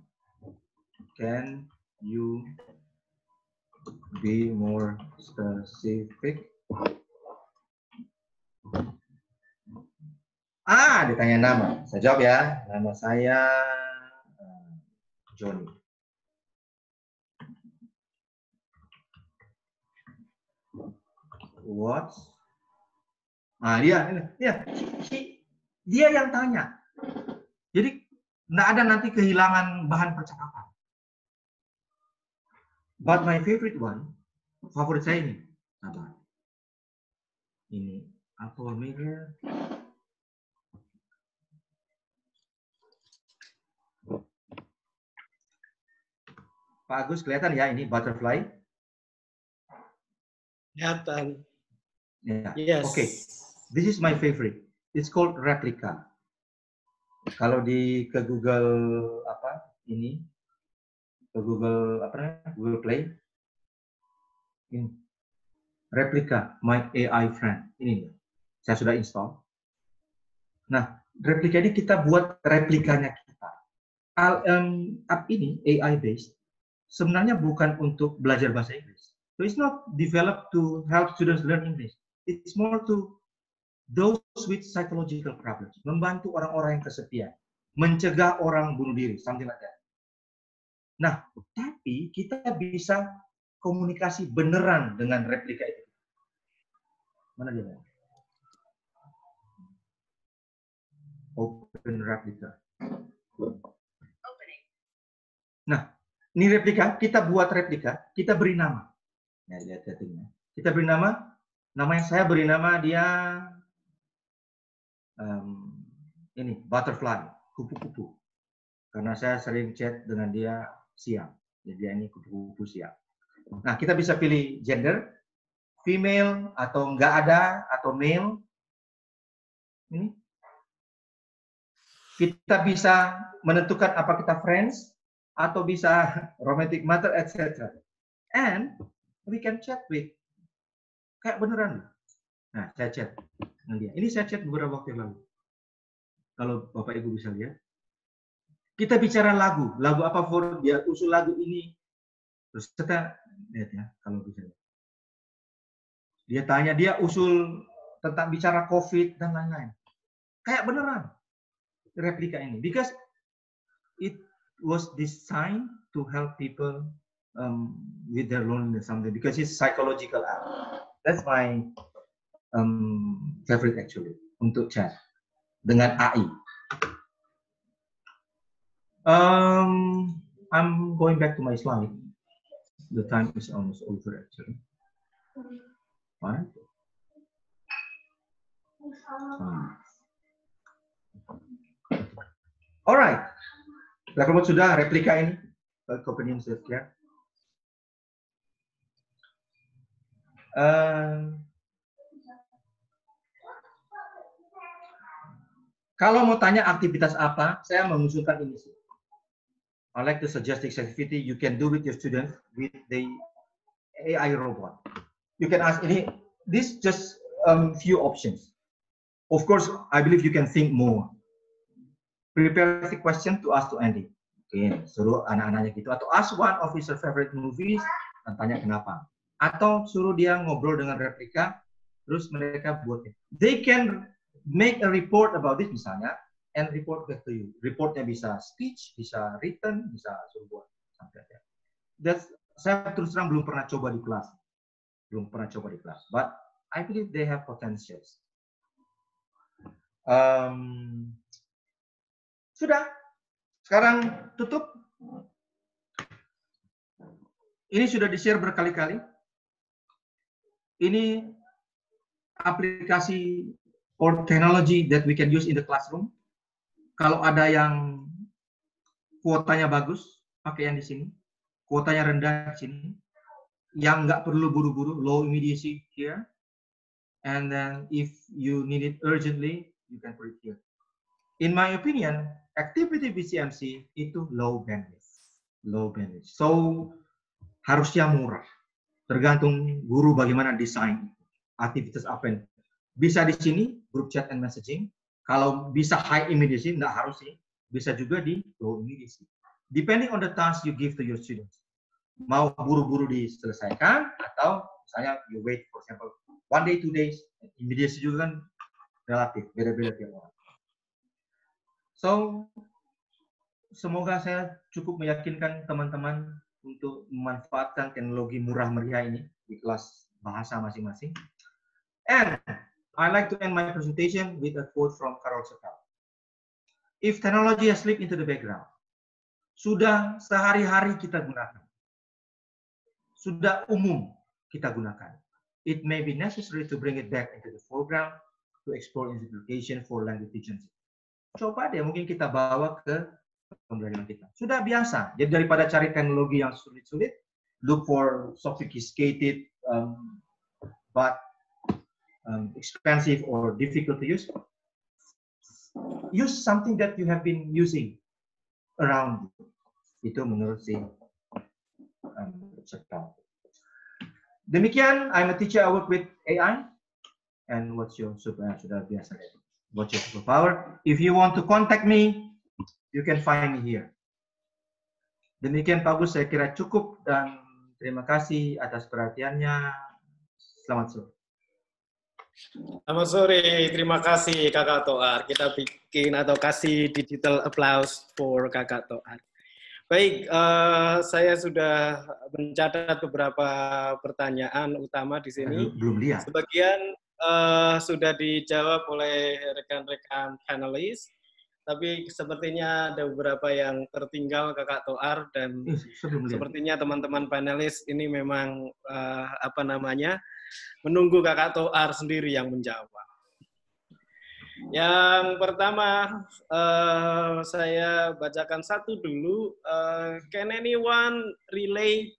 Can you be more specific? Ditanya nama. Saya jawab ya. Nama saya Johnny. What? Dia yang tanya. Jadi nggak ada nanti kehilangan bahan percakapan. But my favorite one, favorit saya ini, sabar. Ini Apple Mirror. Pak Agus kelihatan ya ini butterfly? Kelihatan. Yeah. Yes. Okay. This is my favorite. It's called replica. Kalau ke Google ke Google Play, ini replica my AI friend. Ini saya sudah install. Nah, replika ini kita buat replikanya kita. App ini AI based sebenarnya bukan untuk belajar bahasa Inggris. So it's not developed to help students learn English. It's more to those with psychological problems, membantu orang-orang yang kesepian, mencegah orang bunuh diri, something like that. Nah, tapi kita bisa komunikasi beneran dengan replika itu. Mana dia? Open replica. Nah, ini replika, kita buat replika, kita beri nama. Ya, lihat settingnya. Kita beri nama, saya beri nama dia ini butterfly, kupu-kupu. Karena saya sering chat dengan dia siang, jadi dia ini kupu-kupu siang. Nah, kita bisa pilih gender, female atau enggak ada atau male. Ini kita bisa menentukan apa kita friends atau bisa romantic matter, etc. And we can chat with kayak beneran. Nah, saya chat dengan dia. Ini saya chat beberapa waktu yang lalu. Kalau Bapak Ibu bisa lihat. Kita bicara lagu apa favorit dia, usul lagu ini. Terus kita lihat ya, kalau bisa. Dia tanya, dia usul tentang bicara COVID dan lain-lain. Kayak beneran replika ini. Because it was designed to help people with their loneliness something. Because it's psychological app. That's my favorite actually untuk chat dengan AI. I'm going back to my slide. The time is almost over actually. What? Alright. Rekomend sudah replika ini. Opinion sudah clear. Kalau mau tanya aktivitas apa, saya mengusulkan ini sih. I like to suggest this activity you can do with your students with the AI robot. You can ask ini. This just few options. Of course, I believe you can think more. Prepare the question to ask to Andy. Oke, suruh anak-anaknya gitu. Atau ask one of his favorite movies dan tanya kenapa. Atau suruh dia ngobrol dengan replika, terus mereka buat. They can make a report about this misalnya, and report back to you. Reportnya bisa speech, bisa written, bisa suruh buat. Saya terus terang belum pernah coba di kelas. But I believe they have potentials. Sudah. Sekarang tutup. Ini sudah di-share berkali-kali. Ini aplikasi or technology that we can use in the classroom. Kalau ada yang kuotanya bagus, pakai yang di sini. Kuotanya rendah di sini. Yang nggak perlu buru-buru, low immediacy here. And then if you need it urgently, you can put it here. In my opinion, activity BCMC itu low bandwidth. So harusnya murah. Tergantung guru bagaimana desain aktivitas apa yang bisa di sini group chat and messaging. Kalau bisa high immediacy, nggak harus sih. Bisa juga di low immediacy. Depending on the task you give to your students. mau buru-buru diselesaikan atau misalnya you wait for example 1 day 2 days, immediacy juga kan relatif, beda-beda tiap orang. So semoga saya cukup meyakinkan teman-teman untuk memanfaatkan teknologi murah meriah ini di kelas bahasa masing-masing. And I like to end my presentation with a quote from Karol Sepel. If technology has slipped into the background, sudah sehari-hari kita gunakan, sudah umum kita gunakan, it may be necessary to bring it back into the foreground to explore its implication for language teaching. Coba deh mungkin kita bawa ke pembelajaran kita. Sudah biasa. Jadi daripada cari teknologi yang sulit-sulit, look for sophisticated but expensive or difficult to use. Use something that you have been using around. Itu menurut si Sepel. Demikian, I'm a teacher. I work with AI. And what's your sudah biasa. What's your superpower? If you want to contact me, you can find me here. Demikian Pak Gus, saya kira cukup dan terima kasih atas perhatiannya. Selamat sore. Selamat sore, terima kasih Kakak Toar. Kita bikin atau kasih digital applause for Kakak Toar. Baik, saya sudah mencatat beberapa pertanyaan utama di sini. Belum lihat. Sebagian sudah dijawab oleh rekan-rekan panelis. Tapi sepertinya ada beberapa yang tertinggal Kakak Toar dan sepertinya teman-teman panelis ini memang menunggu Kakak Toar sendiri yang menjawab. Yang pertama saya bacakan satu dulu. Can anyone relate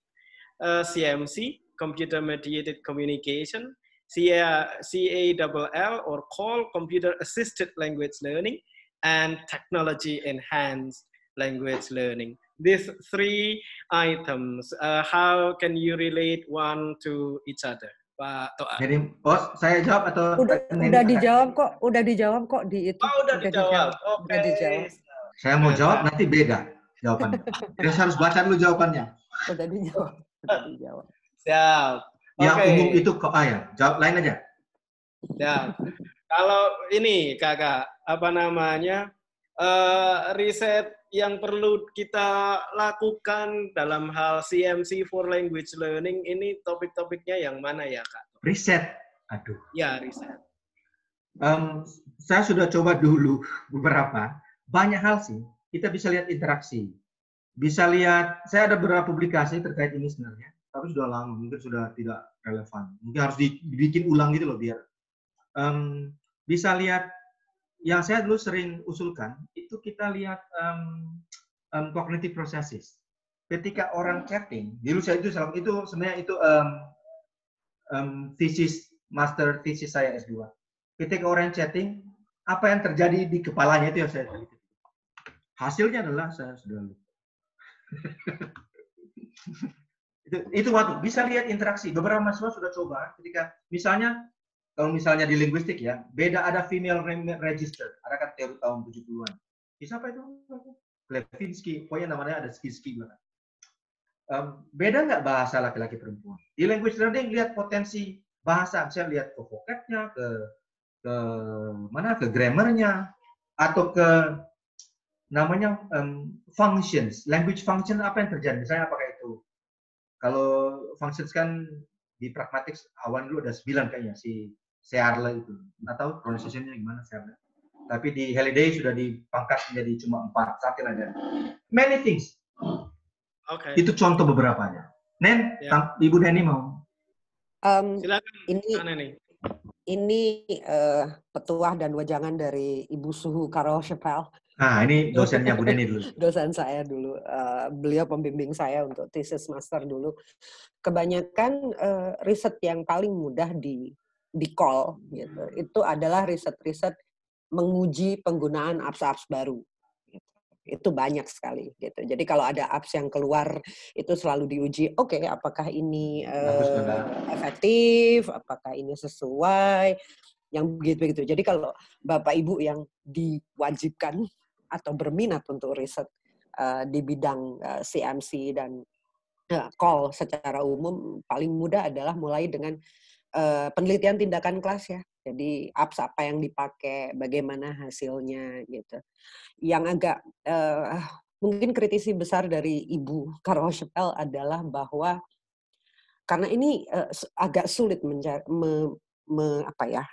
CMC, Computer Mediated Communication, CALL or CALL, Computer Assisted Language Learning, and technology-enhanced language learning. These three items, how can you relate one to each other, Pak Toar? Jadi, saya jawab atau udah dijawab kok di itu. Oh, udah dijawab. Oke. Udah dijawab. Saya mau jawab nanti beda jawabannya. Terus harus baca dulu jawabannya. Udah dijawab. Siap. Yang umum itu kok ya, jawab lain aja. Ya. Kalau ini Kakak, riset yang perlu kita lakukan dalam hal CMC for language learning ini topik-topiknya yang mana ya Kak? Riset, aduh. Ya, riset. Saya sudah coba dulu beberapa, banyak hal sih. Kita bisa lihat interaksi, bisa lihat. Saya ada beberapa publikasi terkait ini sebenarnya, tapi sudah lama, mungkin sudah tidak relevan. Mungkin harus dibikin ulang gitu loh biar. Bisa lihat yang saya dulu sering usulkan itu kita lihat cognitive processes. Ketika orang chatting, dulu saya itu sebenarnya itu master thesis saya S2. Ketika orang chatting, apa yang terjadi di kepalanya itu yang saya teliti. Hasilnya adalah saya sudah lupa. itu waktu bisa lihat interaksi. Beberapa mahasiswa sudah coba ketika misalnya kalau misalnya di linguistik ya, beda ada female register, ada kan teori tahun 70-an. Siapa itu? Levinsky, pokoknya namanya ada ski belakang. Beda nggak bahasa laki-laki perempuan? Di language learning lihat potensi bahasa, saya lihat ke vocabnya, ke grammarnya, atau ke namanya functions, language function apa yang terjadi? Misalnya apakah itu kalau functions kan di pragmatics awan dulu ada 9 kayaknya si Searle itu, nggak tahu pronunciation-nya gimana Searle. Tapi di Halliday sudah dipangkat menjadi cuma 4, something like that. Many things. Oke. Itu contoh beberapanya. Nen, ya. Ibu Neni mau? Silakan. Ini petuah dan wejangan dari Ibu Suhu Karol Sepel. Nah, ini dosennya Bu Neni dulu. Dosen saya dulu. Beliau pembimbing saya untuk thesis master dulu. Kebanyakan riset yang paling mudah di call gitu. Itu adalah riset-riset menguji penggunaan apps-apps baru. Gitu. Itu banyak sekali gitu. Jadi kalau ada apps yang keluar itu selalu diuji, oke, apakah ini efektif, apakah ini sesuai, yang begitu-begitu. Jadi kalau Bapak Ibu yang diwajibkan atau berminat untuk riset di bidang CMC dan call secara umum paling mudah adalah mulai dengan penelitian tindakan kelas ya. Jadi apps apa yang dipakai, bagaimana hasilnya gitu. Yang agak mungkin kritisi besar dari Ibu Carol Chappell adalah bahwa karena ini agak sulit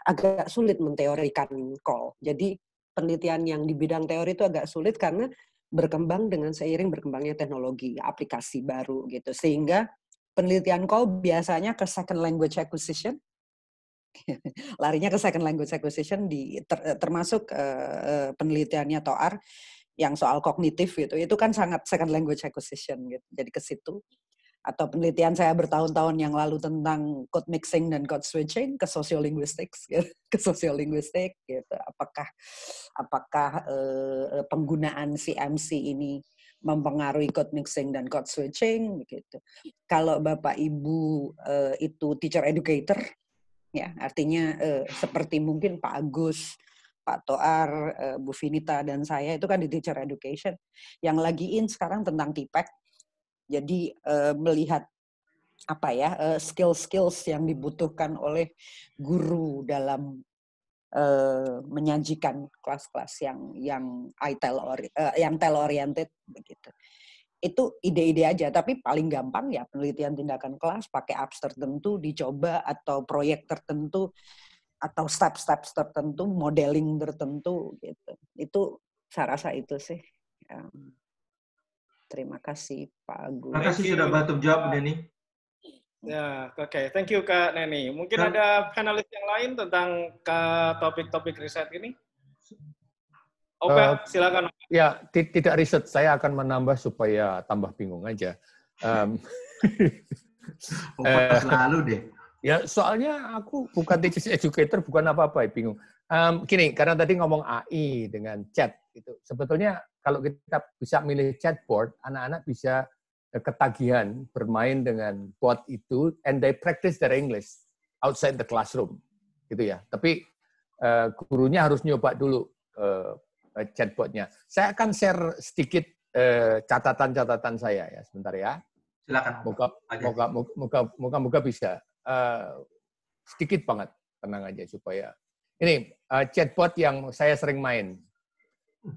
agak sulit menteorikan call. Jadi penelitian yang di bidang teori itu agak sulit karena berkembang dengan seiring berkembangnya teknologi, aplikasi baru gitu. Sehingga penelitian call biasanya ke second language acquisition. Larinya ke second language acquisition termasuk penelitiannya Toar yang soal kognitif gitu. Itu kan sangat second language acquisition gitu. Jadi ke situ. Atau penelitian saya bertahun-tahun yang lalu tentang code mixing dan code switching ke sociolinguistics gitu. Ke sociolinguistik gitu. Apakah penggunaan CMC ini mempengaruhi code mixing dan code switching gitu. Kalau Bapak Ibu itu teacher educator ya, artinya seperti mungkin Pak Agus, Pak Toar, Bu Vinita dan saya itu kan di teacher education yang lagi sekarang tentang TPEC. Jadi melihat skill-skills yang dibutuhkan oleh guru dalam menyajikan kelas-kelas yang tell oriented begitu. Itu ide-ide aja, tapi paling gampang ya penelitian tindakan kelas pakai apps tertentu dicoba atau proyek tertentu atau step-step tertentu, modeling tertentu gitu. Itu saya rasa itu sih. Terima kasih Pak Agung. Terima kasih sudah bantu jawab Neni. Ya, oke. Thank you Kak Neni. Mungkin ada panelis yang lain tentang topik-topik riset ini? Oke, silakan. Ya, tidak riset. Saya akan menambah supaya tambah bingung aja. Selalu deh. Ya, soalnya aku bukan teacher educator, bukan apa-apa, bingung. Gini, karena tadi ngomong AI dengan chat, gitu. Sebetulnya kalau kita bisa milih chatbot, anak-anak bisa ketagihan bermain dengan bot itu, and they practice their English outside the classroom, gitu ya. Tapi gurunya harus nyoba dulu chatbotnya. Saya akan share sedikit catatan-catatan saya ya, sebentar ya. Silakan. Moga bisa. Sedikit banget, tenang aja supaya. Ini chatbot yang saya sering main.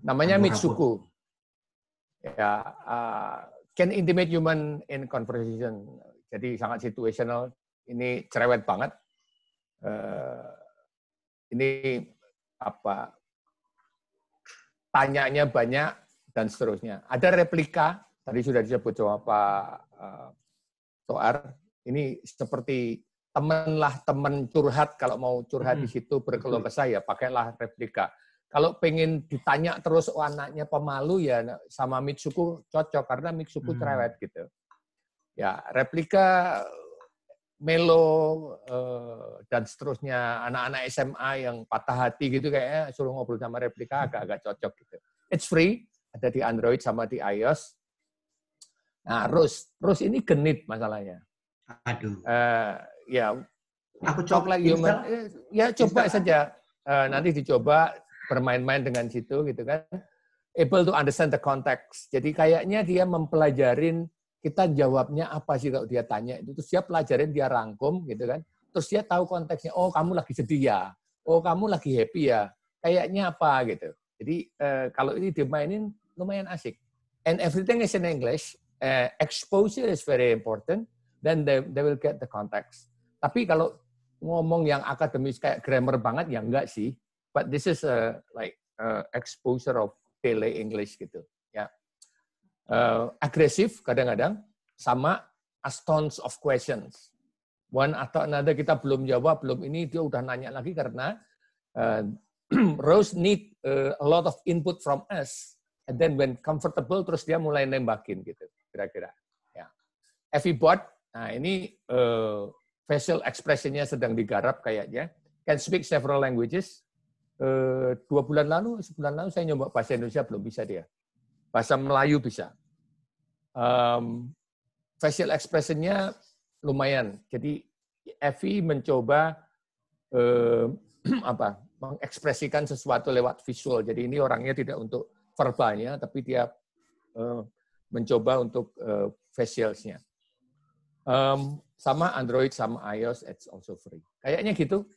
Namanya Mitsuku. Ya, can intimate human in conversation. Jadi sangat situational. Ini cerewet banget. Ini tanyanya banyak dan seterusnya. Ada replika, tadi sudah disebut sama Pak Toar. Ini seperti teman curhat, kalau mau curhat di situ berkeluh kesah ya pakailah replika. Kalau pengen ditanya terus anaknya pemalu ya sama Mitsuku cocok karena Mitsuku cerewet gitu. Ya replika Melo dan seterusnya anak-anak SMA yang patah hati gitu kayaknya suruh ngobrol sama replika agak-agak cocok gitu. It's free, ada di Android sama di iOS. Nah, Rus ini genit masalahnya. Aduh. Ya, aku coba human. Ya coba saja. Nanti dicoba bermain-main dengan situ gitu kan. Able to understand the context. Jadi kayaknya dia mempelajarin kita jawabnya apa sih kalau dia tanya itu, terus dia pelajarin, dia rangkum gitu kan, terus dia tahu konteksnya, oh kamu lagi sedih ya, oh kamu lagi happy ya, kayaknya apa gitu. Jadi kalau ini dimainin lumayan asik. And everything is in English, exposure is very important, then they will get the context. Tapi kalau ngomong yang akademis kayak grammar banget ya enggak sih, but this is like exposure of daily English gitu. Agresif kadang-kadang, sama as tons of questions. One atau another kita belum jawab, belum ini, dia udah nanya lagi karena Rose need a lot of input from us. And then when comfortable, terus dia mulai nembakin gitu, kira-kira. Ya. Evibot, nah ini facial expression-nya sedang digarap kayaknya. Can speak several languages. 2 bulan lalu, sebulan lalu saya nyoba bahasa Indonesia, belum bisa dia. Bahasa Melayu bisa. Facial expression-nya lumayan. Jadi Evi mencoba mengekspresikan sesuatu lewat visual. Jadi ini orangnya tidak untuk verbalnya, tapi dia mencoba untuk facials-nya. Sama Android sama iOS, it's also free. Kayaknya gitu,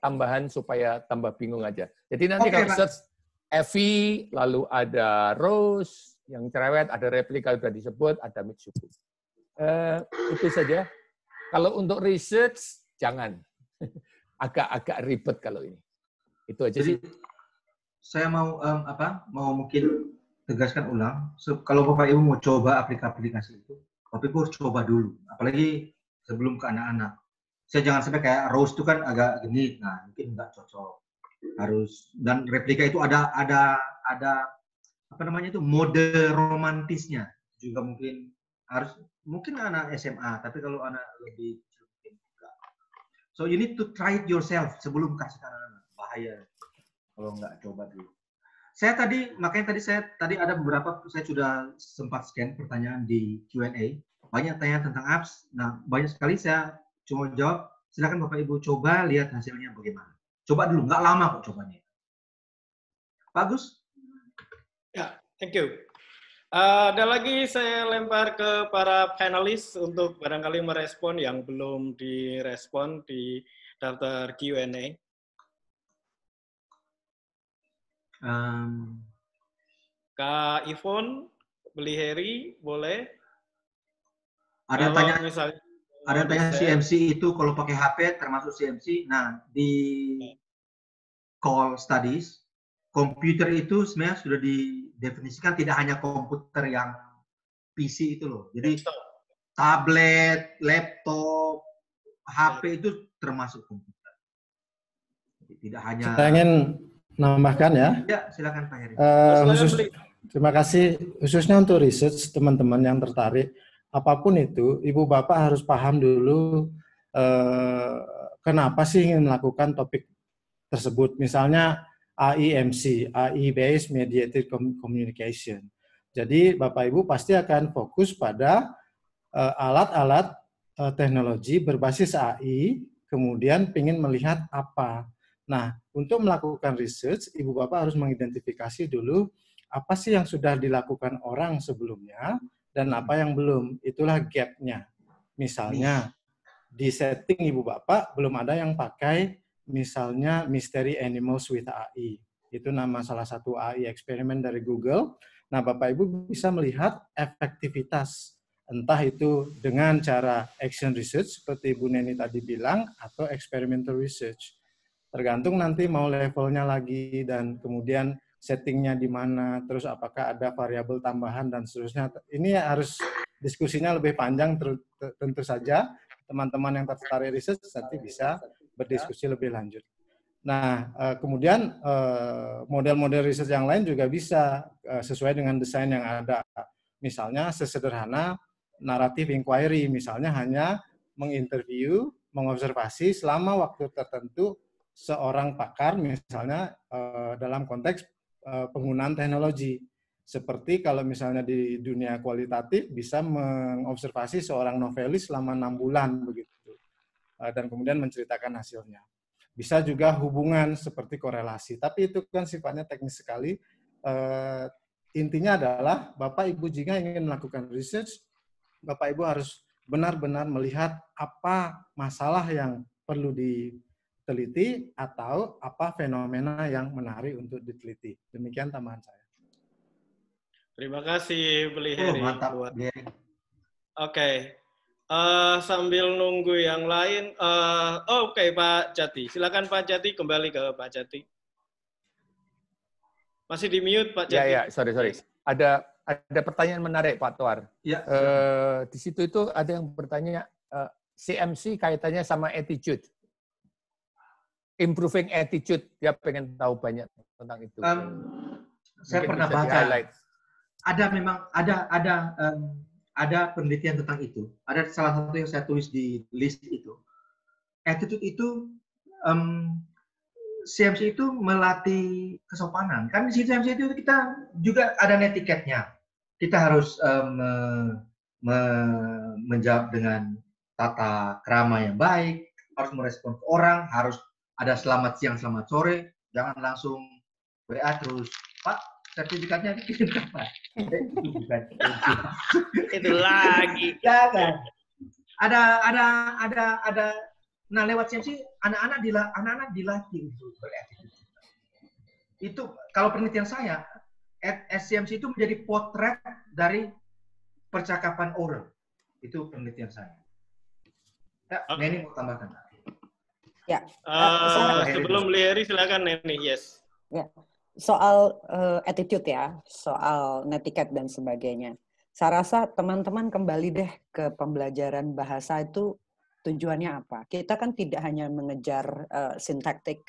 tambahan supaya tambah bingung aja. Jadi nanti kalau search Evi, lalu ada Rose, yang cerewet, ada replika sudah disebut, ada Mitsubishi. Itu saja. Kalau untuk research, jangan. Agak-agak ribet kalau ini. Itu aja sih. Saya mau mau mungkin tegaskan ulang. Kalau Bapak Ibu mau coba aplikasi itu, Bapak Ibu harus coba dulu. Apalagi sebelum ke anak-anak. Saya jangan sampai kayak Rose itu kan agak genit, nah mungkin nggak cocok. Harus, dan replika itu ada apa namanya itu, mode romantisnya juga mungkin harus, mungkin anak SMA, tapi kalau anak lebih mungkin enggak. So you need to try it yourself sebelum kasih ke anak-anak. Bahaya kalau nggak coba dulu. Makanya tadi ada beberapa, saya sudah sempat scan pertanyaan di Q&A, banyak tanya tentang apps. Nah, banyak sekali saya cuma jawab, silakan Bapak Ibu coba lihat hasilnya bagaimana. Coba dulu, nggak lama kok cobanya. Pak Agus? Ya, thank you. Ada lagi saya lempar ke para panelis untuk barangkali merespon yang belum direspon di daftar Q&A. Kak Ivon, Beli Heri, boleh? Ada yang tanya bisa. CMC itu kalau pakai HP termasuk CMC. Nah, di call studies, komputer itu sebenarnya sudah didefinisikan tidak hanya komputer yang PC itu loh. Jadi tablet, laptop, HP itu termasuk komputer. Jadi, tidak hanya. Saya ingin menambahkan ya. Ya, silakan Pak Heri. Terima kasih. Khususnya untuk research teman-teman yang tertarik, apapun itu, Ibu Bapak harus paham dulu kenapa sih ingin melakukan topik tersebut. Misalnya AIMC, AI Based Mediated Communication. Jadi Bapak Ibu pasti akan fokus pada alat-alat teknologi berbasis AI, kemudian ingin melihat apa. Nah, untuk melakukan research, Ibu Bapak harus mengidentifikasi dulu apa sih yang sudah dilakukan orang sebelumnya dan apa yang belum. Itulah gap-nya. Misalnya, di setting Ibu Bapak belum ada yang pakai misalnya Mystery Animals with AI. Itu nama salah satu AI eksperimen dari Google. Nah, Bapak Ibu bisa melihat efektivitas. Entah itu dengan cara action research, seperti Bu Neni tadi bilang, atau experimental research. Tergantung nanti mau levelnya lagi, dan kemudian settingnya di mana, terus apakah ada variabel tambahan, dan seterusnya. Ini harus diskusinya lebih panjang, tentu saja. Teman-teman yang tertarik research nanti bisa berdiskusi lebih lanjut. Nah, kemudian model-model research yang lain juga bisa sesuai dengan desain yang ada. Misalnya sesederhana narrative inquiry, misalnya hanya menginterview, mengobservasi selama waktu tertentu seorang pakar, misalnya dalam konteks penggunaan teknologi. Seperti kalau misalnya di dunia kualitatif bisa mengobservasi seorang novelis selama 6 bulan begitu, dan kemudian menceritakan hasilnya. Bisa juga hubungan seperti korelasi, tapi itu kan sifatnya teknis sekali. Intinya adalah Bapak Ibu jika ingin melakukan research, Bapak Ibu harus benar-benar melihat apa masalah yang perlu diteliti atau apa fenomena yang menarik untuk diteliti. Demikian tambahan saya. Terima kasih, Beli Heri. Mantap. Oke. Sambil nunggu yang lain, oke, Pak Jati. Silakan Pak Jati, kembali ke Pak Jati. Masih di mute, Pak Jati. Ya, sorry. Ada pertanyaan menarik, Pak Tuar. Ya. Di situ itu ada yang bertanya, CMC kaitannya sama attitude. Improving attitude, dia pengen tahu banyak tentang itu. Saya pernah baca. Ada penelitian tentang itu. Ada salah satu yang saya tulis di list itu. Attitude itu, CMC itu melatih kesopanan. Kan di CMC itu kita juga ada netiketnya. Kita harus menjawab dengan tata krama yang baik, harus merespon ke orang, harus ada selamat siang, selamat sore, jangan langsung WA terus, Pak, sertifikatnya dikirim kapan? Itu lagi. Jangan. ada. Nah, lewat CMC anak-anak dilatih untuk beretitude. Itu kalau penelitian saya, SCMC itu menjadi potret dari percakapan oral. Itu penelitian saya. Ya, Neni mau tambahkan. Ya. Sebelum Leri silakan Neni, yes. Ya. Soal attitude ya, soal netiquette dan sebagainya. Saya rasa teman-teman kembali deh ke pembelajaran bahasa itu tujuannya apa. Kita kan tidak hanya mengejar syntactic,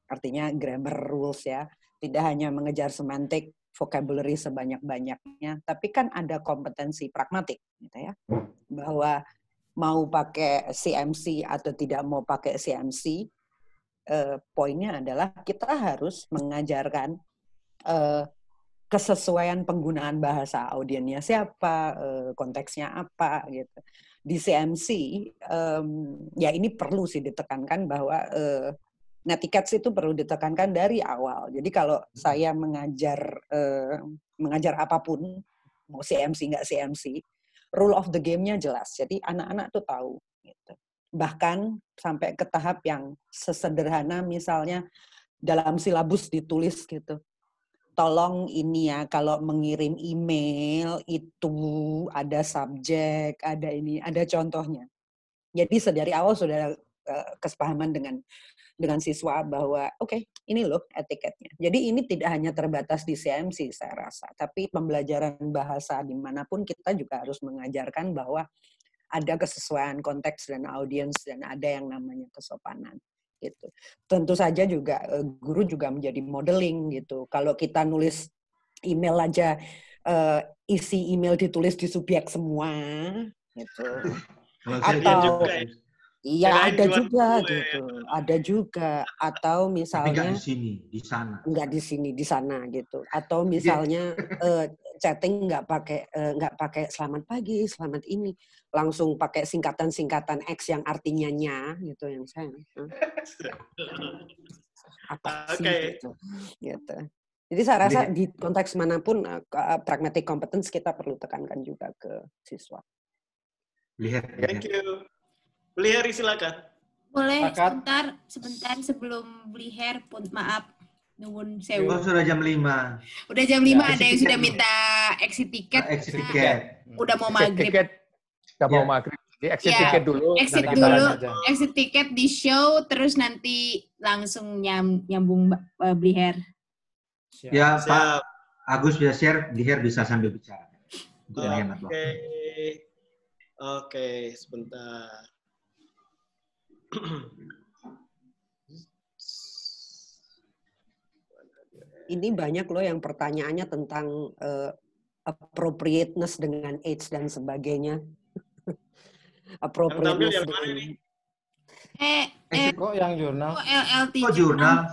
artinya grammar rules ya, tidak hanya mengejar semantik, vocabulary sebanyak-banyaknya, tapi kan ada kompetensi pragmatik, gitu ya, bahwa mau pakai CMC atau tidak mau pakai CMC, poinnya adalah kita harus mengajarkan kesesuaian penggunaan bahasa, audiennya siapa, konteksnya apa, gitu. Di CMC, ya ini perlu sih ditekankan bahwa netiquette itu perlu ditekankan dari awal. Jadi kalau saya mengajar apapun, mau CMC nggak CMC, rule of the game-nya jelas. Jadi anak-anak tuh tahu. Gitu. Bahkan sampai ke tahap yang sesederhana misalnya dalam silabus ditulis gitu. Tolong ini ya, kalau mengirim email itu ada subjek, ada ini, ada contohnya. Jadi sedari awal sudah kesepahaman dengan siswa bahwa oke, ini loh etiketnya. Jadi ini tidak hanya terbatas di CMC saya rasa, tapi pembelajaran bahasa dimanapun kita juga harus mengajarkan bahwa ada kesesuaian konteks dan audiens dan ada yang namanya kesopanan. Gitu. Tentu saja juga guru juga menjadi modeling gitu. Kalau kita nulis email aja isi email ditulis di subjek semua gitu. Atau iya ada juga gitu. Ada juga atau misalnya tapi nggak di sini, di sana. Nggak di sini, di sana gitu. Atau misalnya chatting nggak pakai selamat pagi, selamat ini, langsung pakai singkatan-singkatan X yang artinya nya gitu yang saya. Apa sih gitu. Jadi saya rasa di konteks manapun pragmatic competence kita perlu tekankan juga ke siswa. Thank you. Leri silakan. Boleh sebentar sebelum Bliher pun maaf. Nuwun sewu. Oh, sudah jam 5. Udah jam 5 ada yang sudah minta exit ticket. Exit ticket. Udah mau maghrib. Udah mau maghrib. Jadi exit ticket dulu. Exit dulu. Exit ticket di show terus nanti langsung nyambung Bliher. Ya, Pak Agus bisa share, Bliher bisa sambil bicara. Oke, sebentar. Ini banyak loh yang pertanyaannya tentang appropriateness dengan age dan sebagainya. Appropriateness yang tampil yang mana ini? Kok yang jurnal? LLT jurnal.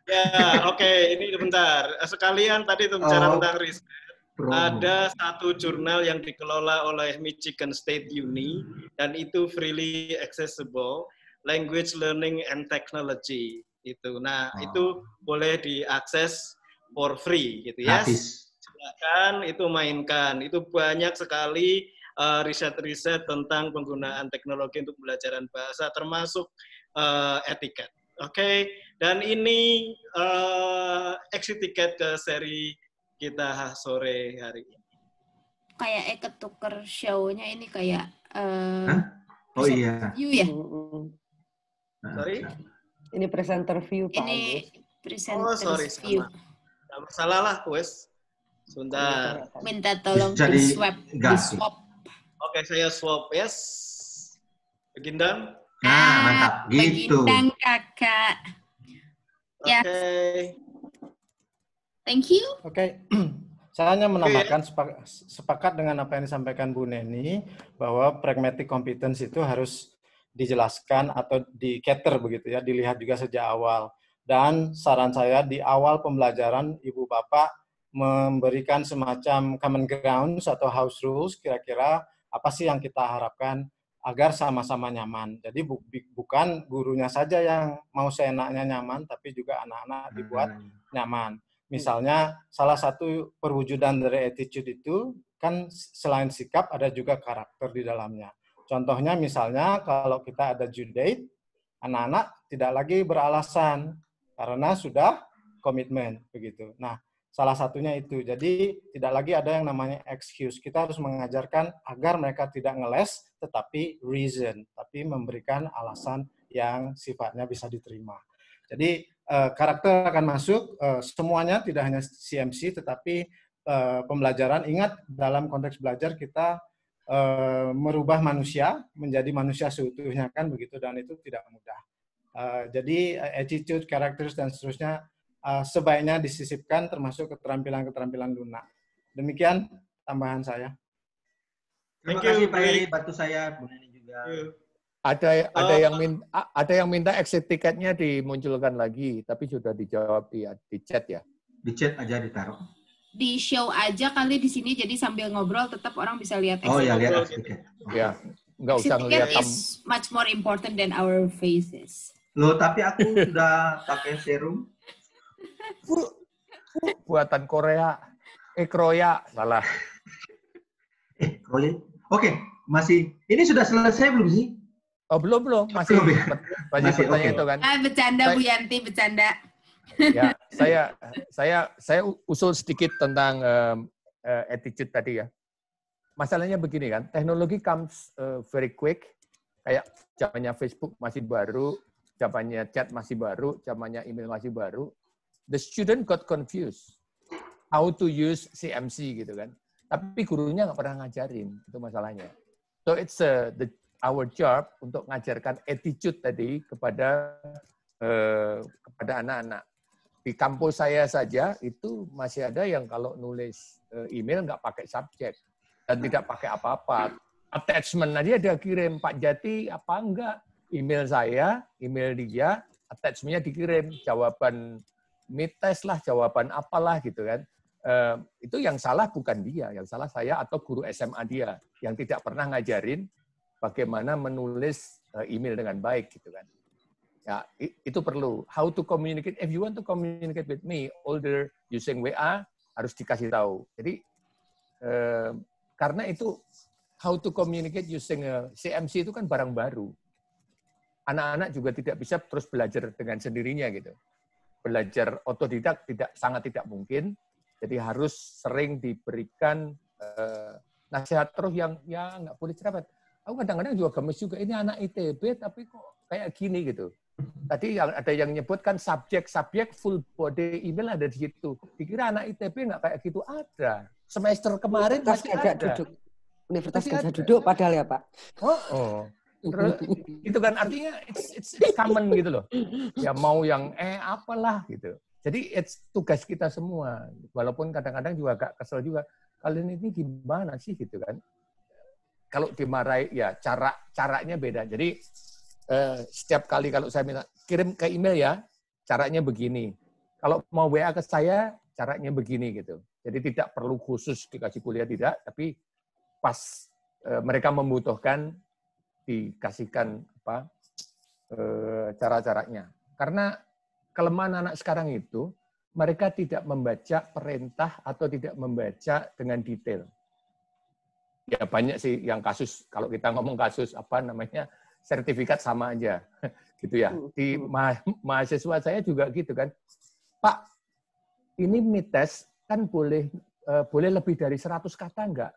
Ya, oke. Ini bentar. Sekalian tadi itu bicara tentang riset. Ada satu jurnal yang dikelola oleh Michigan State Uni dan itu freely accessible, Language Learning and Technology itu. Nah, itu boleh diakses for free gitu ya. Silakan itu mainkan. Itu banyak sekali riset-riset tentang penggunaan teknologi untuk pembelajaran bahasa termasuk etiket. Oke, dan ini exit ticket ke seri kita sore hari ini. Kayak ketuker show-nya ini kayak oh iya. View ya? Sorry? Ini presenter view Pak. Ini presenter view. Nggak masalah lah, wes. Sebentar. Minta tolong di swap. Oke, saya swap, yes. Begindang. Nah, mantap. Gitu. Begindang kakak. Oke. Thank you. Oke. Saya hanya menambahkan sepakat dengan apa yang disampaikan Bu Neni bahwa pragmatic competence itu harus dijelaskan atau di-cater begitu ya, dilihat juga sejak awal. Dan saran saya di awal pembelajaran Ibu Bapak memberikan semacam common grounds atau house rules, kira-kira apa sih yang kita harapkan agar sama-sama nyaman. Jadi bukan gurunya saja yang mau seenaknya nyaman, tapi juga anak-anak dibuat nyaman. Misalnya salah satu perwujudan dari attitude itu kan selain sikap ada juga karakter di dalamnya. Contohnya misalnya kalau kita ada due date, anak-anak tidak lagi beralasan karena sudah komitmen begitu. Nah, salah satunya itu. Jadi tidak lagi ada yang namanya excuse. Kita harus mengajarkan agar mereka tidak ngeles, tetapi reason, tapi memberikan alasan yang sifatnya bisa diterima. Jadi karakter akan masuk, semuanya tidak hanya CMC, tetapi pembelajaran. Ingat dalam konteks belajar kita merubah manusia menjadi manusia seutuhnya kan begitu, dan itu tidak mudah. Jadi attitude, characters dan seterusnya sebaiknya disisipkan termasuk keterampilan-keterampilan lunak. Demikian tambahan saya. Terima kasih Pak Heri, bantu saya, Bu Neni juga. Ada yang minta exit tiketnya dimunculkan lagi, tapi sudah dijawab di chat ya. Di chat aja ditaruh. Di show aja kali di sini, jadi sambil ngobrol tetap orang bisa lihat exit. Oh ya, lihat tiket. Ya, nggak usah ngelihat. Is much more important than our faces. Loh, tapi aku sudah pakai serum. Buatan Korea. Kroya, salah. Kroya. Oke, masih. Ini sudah selesai belum sih? Oh, belum. Masih pertanyaan itu kan. Bercanda Bu Yanti, bercanda. Ya, saya usul sedikit tentang attitude tadi ya. Masalahnya begini kan, teknologi comes very quick. Kayak zamannya Facebook masih baru, zamannya chat masih baru, zamannya email masih baru. The student got confused how to use CMC gitu kan. Tapi gurunya nggak pernah ngajarin, itu masalahnya. So it's our job untuk ngajarkan attitude tadi kepada anak-anak. Di kampus saya saja itu masih ada yang kalau nulis email nggak pakai subjek dan tidak pakai apa-apa. Attachment aja dia kirim, Pak Jati apa enggak? Email saya, email dia, attachment-nya dikirim, jawaban mid-test lah, jawaban apalah gitu kan. Itu yang salah bukan dia, yang salah saya atau guru SMA dia yang tidak pernah ngajarin bagaimana menulis email dengan baik gitu kan. Ya, itu perlu. How to communicate. If you want to communicate with me, older using WA, harus dikasih tahu. Jadi, karena itu, how to communicate using CMC itu kan barang baru. Anak-anak juga tidak bisa terus belajar dengan sendirinya gitu. Belajar otodidak sangat tidak mungkin. Jadi harus sering diberikan nasihat terus yang nggak boleh cerewet. Aku kadang-kadang juga gemes juga, ini anak ITB tapi kok kayak gini gitu. Tadi ada yang nyebutkan subjek full body email ada di situ. Dikira anak ITB nggak kayak gitu, ada. Semester kemarin masih ada. Universitas Gajah Duduk padahal ya Pak. Oh. Terus, itu kan artinya it's common gitu loh. Ya mau yang apalah gitu. Jadi it's tugas kita semua. Walaupun kadang-kadang juga agak kesel juga. Kalian ini gimana sih gitu kan? Kalau dimarahi ya caranya beda. Jadi setiap kali kalau saya minta kirim ke email ya, caranya begini. Kalau mau WA ke saya, caranya begini gitu. Jadi tidak perlu khusus dikasih kuliah tidak, tapi pas mereka membutuhkan dikasihkan cara-caranya. Karena kelemahan anak sekarang itu mereka tidak membaca perintah atau tidak membaca dengan detail. Ya banyak sih yang kasus, kalau kita ngomong kasus sertifikat sama aja, gitu ya. Di mahasiswa saya juga gitu kan, Pak, ini mid-test kan boleh lebih dari 100 kata enggak?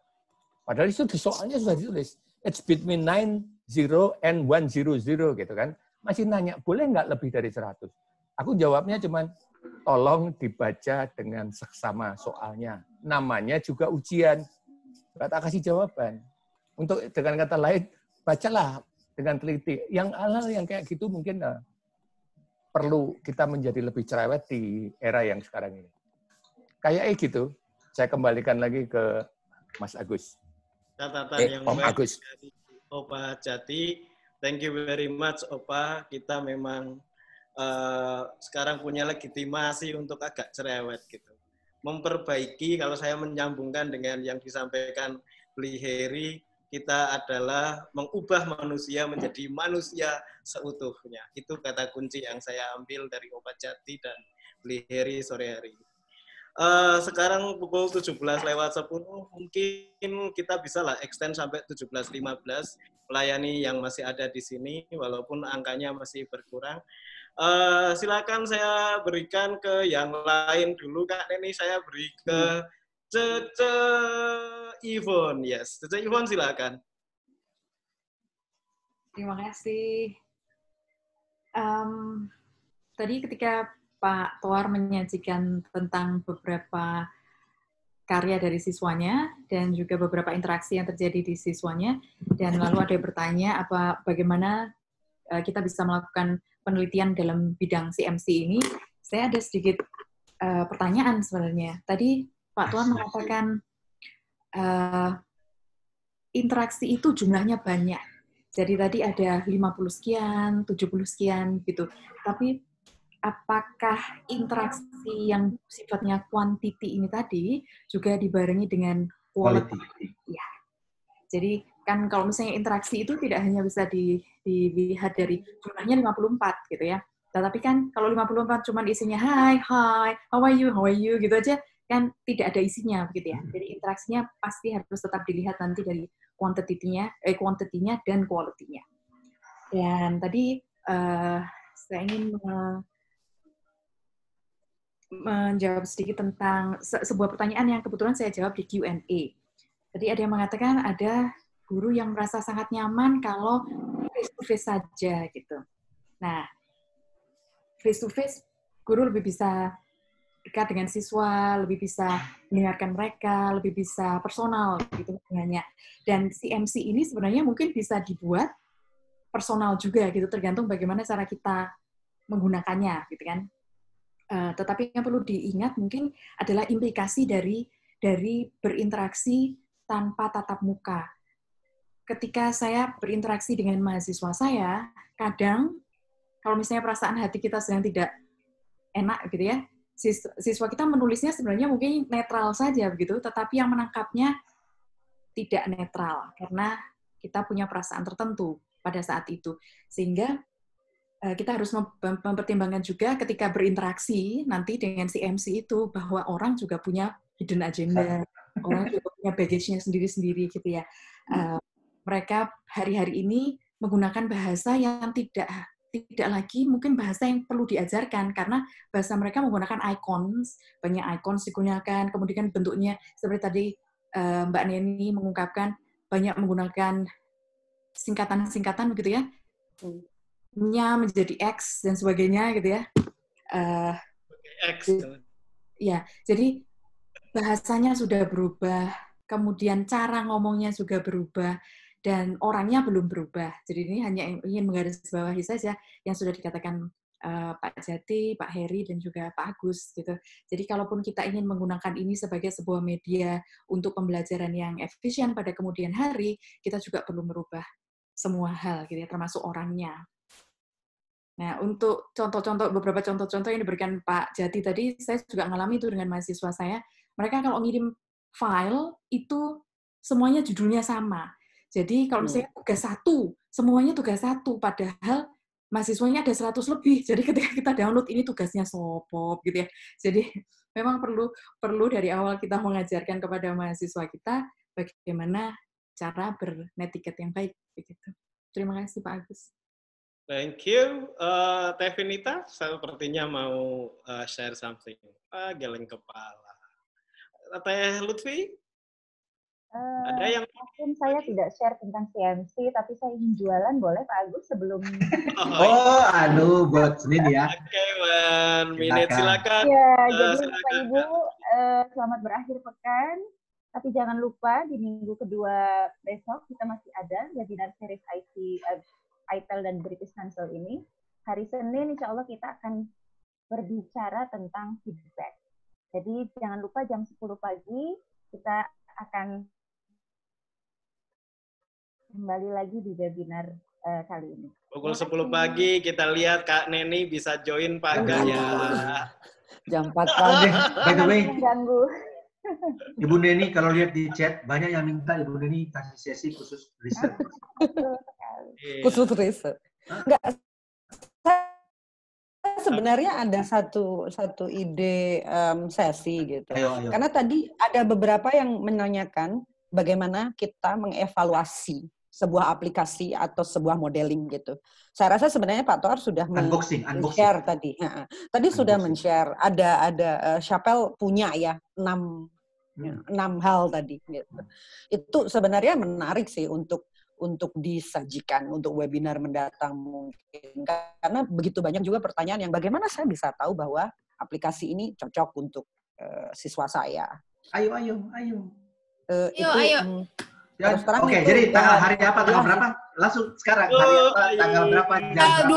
Padahal itu soalnya sudah ditulis, it's between 90 and 100 gitu kan. Masih nanya, boleh enggak lebih dari 100? Aku jawabnya cuman, tolong dibaca dengan seksama soalnya. Namanya juga ujian. Kata kasih jawaban. Untuk dengan kata lain, bacalah dengan teliti. Yang hal-hal yang kayak gitu mungkin perlu kita menjadi lebih cerewet di era yang sekarang ini. Kayak gitu, saya kembalikan lagi ke Mas Agus. Catatan yang Om baik Agus. dari Opa Jati. Thank you very much, Opa. Kita memang sekarang punya legitimasi untuk agak cerewet gitu. Memperbaiki, kalau saya menyambungkan dengan yang disampaikan Bli Heri, kita adalah mengubah manusia menjadi manusia seutuhnya. Itu kata kunci yang saya ambil dari Opa Jati dan Bli Heri sore hari ini. Sekarang pukul 17:10, mungkin kita bisa lah extend sampai 17:15 melayani yang masih ada di sini, walaupun angkanya masih berkurang. Silakan saya berikan ke yang lain dulu, Kak Neni. Saya beri ke Cece Yvonne. Yes, Cece Yvonne silakan. Terima kasih. Tadi ketika Pak Toar menyajikan tentang beberapa karya dari siswanya dan juga beberapa interaksi yang terjadi di siswanya, dan lalu ada yang bertanya bagaimana kita bisa melakukan penelitian dalam bidang CMC ini, saya ada sedikit pertanyaan sebenarnya. Tadi Pak Toar mengatakan interaksi itu jumlahnya banyak. Jadi tadi ada 50 sekian, 70 sekian gitu. Tapi apakah interaksi yang sifatnya quantity ini tadi juga dibarengi dengan quality? Ya. Jadi kan kalau misalnya interaksi itu tidak hanya bisa dilihat dari jumlahnya 54 gitu ya. Tetapi kan kalau 54 cuman isinya hi, how are you gitu aja kan tidak ada isinya begitu ya. Jadi interaksinya pasti harus tetap dilihat nanti dari quantity-nya dan quality-nya. Dan tadi saya ingin menjawab sedikit tentang sebuah pertanyaan yang kebetulan saya jawab di Q&A. Tadi ada yang mengatakan ada guru yang merasa sangat nyaman kalau face-to-face saja gitu. Nah, face-to-face guru lebih bisa dekat dengan siswa, lebih bisa mendengarkan mereka, lebih bisa personal gitu hubungannya. Dan CMC ini sebenarnya mungkin bisa dibuat personal juga gitu, tergantung bagaimana cara kita menggunakannya gitu kan. Tetapi yang perlu diingat mungkin adalah implikasi dari berinteraksi tanpa tatap muka. Ketika saya berinteraksi dengan mahasiswa saya, kadang kalau misalnya perasaan hati kita sedang tidak enak gitu ya, siswa kita menulisnya sebenarnya mungkin netral saja begitu, tetapi yang menangkapnya tidak netral karena kita punya perasaan tertentu pada saat itu. Sehingga kita harus mempertimbangkan juga ketika berinteraksi nanti dengan CMC itu bahwa orang juga punya hidden agenda, orang juga punya baggage-nya sendiri-sendiri gitu ya. Mereka hari-hari ini menggunakan bahasa yang tidak lagi mungkin bahasa yang perlu diajarkan karena bahasa mereka menggunakan icons, banyak icons digunakan, kemudian bentuknya seperti tadi Mbak Neni mengungkapkan banyak menggunakan singkatan-singkatan begitu ya, nya menjadi X dan sebagainya gitu ya. X. Ya, jadi bahasanya sudah berubah, kemudian cara ngomongnya juga berubah. Dan orangnya belum berubah. Jadi ini hanya ingin menggarisbawahi saja yang sudah dikatakan Pak Jati, Pak Heri, dan juga Pak Agus. Gitu. Jadi kalaupun kita ingin menggunakan ini sebagai sebuah media untuk pembelajaran yang efisien pada kemudian hari, kita juga perlu merubah semua hal, gitu ya, termasuk orangnya. Nah, untuk beberapa contoh-contoh yang diberikan Pak Jati tadi, saya juga mengalami itu dengan mahasiswa saya. Mereka kalau ngirim file, itu semuanya judulnya sama. Jadi kalau misalnya tugas 1, semuanya tugas 1, padahal mahasiswanya ada 100 lebih. Jadi ketika kita download ini tugasnya sopop gitu ya. Jadi memang perlu dari awal kita mengajarkan kepada mahasiswa kita bagaimana cara bernetiket yang baik begitu. Terima kasih Pak Agus. Thank you. Teh Vinita sepertinya mau share something. Geleng kepala. Teh Lutfi? Ada yang mungkin saya tidak share tentang CMC, tapi saya ingin jualan, boleh Pak Agus sebelum... buat Senin ya. Oke, Minute silakan. Ya, jadi Bapak Ibu, selamat berakhir pekan. Tapi jangan lupa di minggu kedua besok kita masih ada webinar series ITEL dan British Council ini. Hari Senin insya Allah kita akan berbicara tentang feedback. Jadi jangan lupa jam 10 pagi kita akan kembali lagi di webinar kali ini. Pukul 10 pagi kita lihat Kak Neni bisa join Pak Gaya. Jam 4 pagi. By the way, ganggu. Ibu Neni kalau lihat di chat banyak yang minta Ibu Neni kasih sesi khusus riset. Khusus riset. Enggak, sebenarnya ada satu ide sesi gitu. Ayo. Karena tadi ada beberapa yang menanyakan bagaimana kita mengevaluasi sebuah aplikasi atau sebuah modeling gitu. Saya rasa sebenarnya Pak Toar sudah men-share tadi. Tadi sudah men-share. Ada Chapelle punya ya 6 hal tadi gitu. Itu sebenarnya menarik sih untuk disajikan untuk webinar mendatang mungkin. Karena begitu banyak juga pertanyaan yang bagaimana saya bisa tahu bahwa aplikasi ini cocok untuk siswa saya. Ayo. Ayo. Oke, jadi hari apa, tanggal berapa? Langsung sekarang, hari apa, tanggal berapa, jam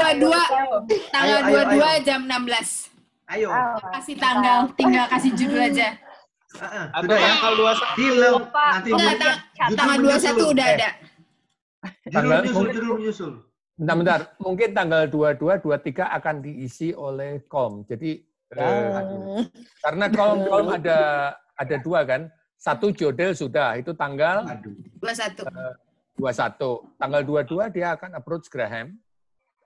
Tanggal 22 jam 16. Ayo. Kasih tanggal, tinggal kasih judul aja. Sudah ya? Tanggal 21 udah ada. Judul menyusul. Bentar. Mungkin tanggal 22, 23 akan diisi oleh Kolm. Jadi, karena Kolm ada 2 kan. 1 jodel sudah, itu tanggal 21. Tanggal 22 dia akan approach Graham,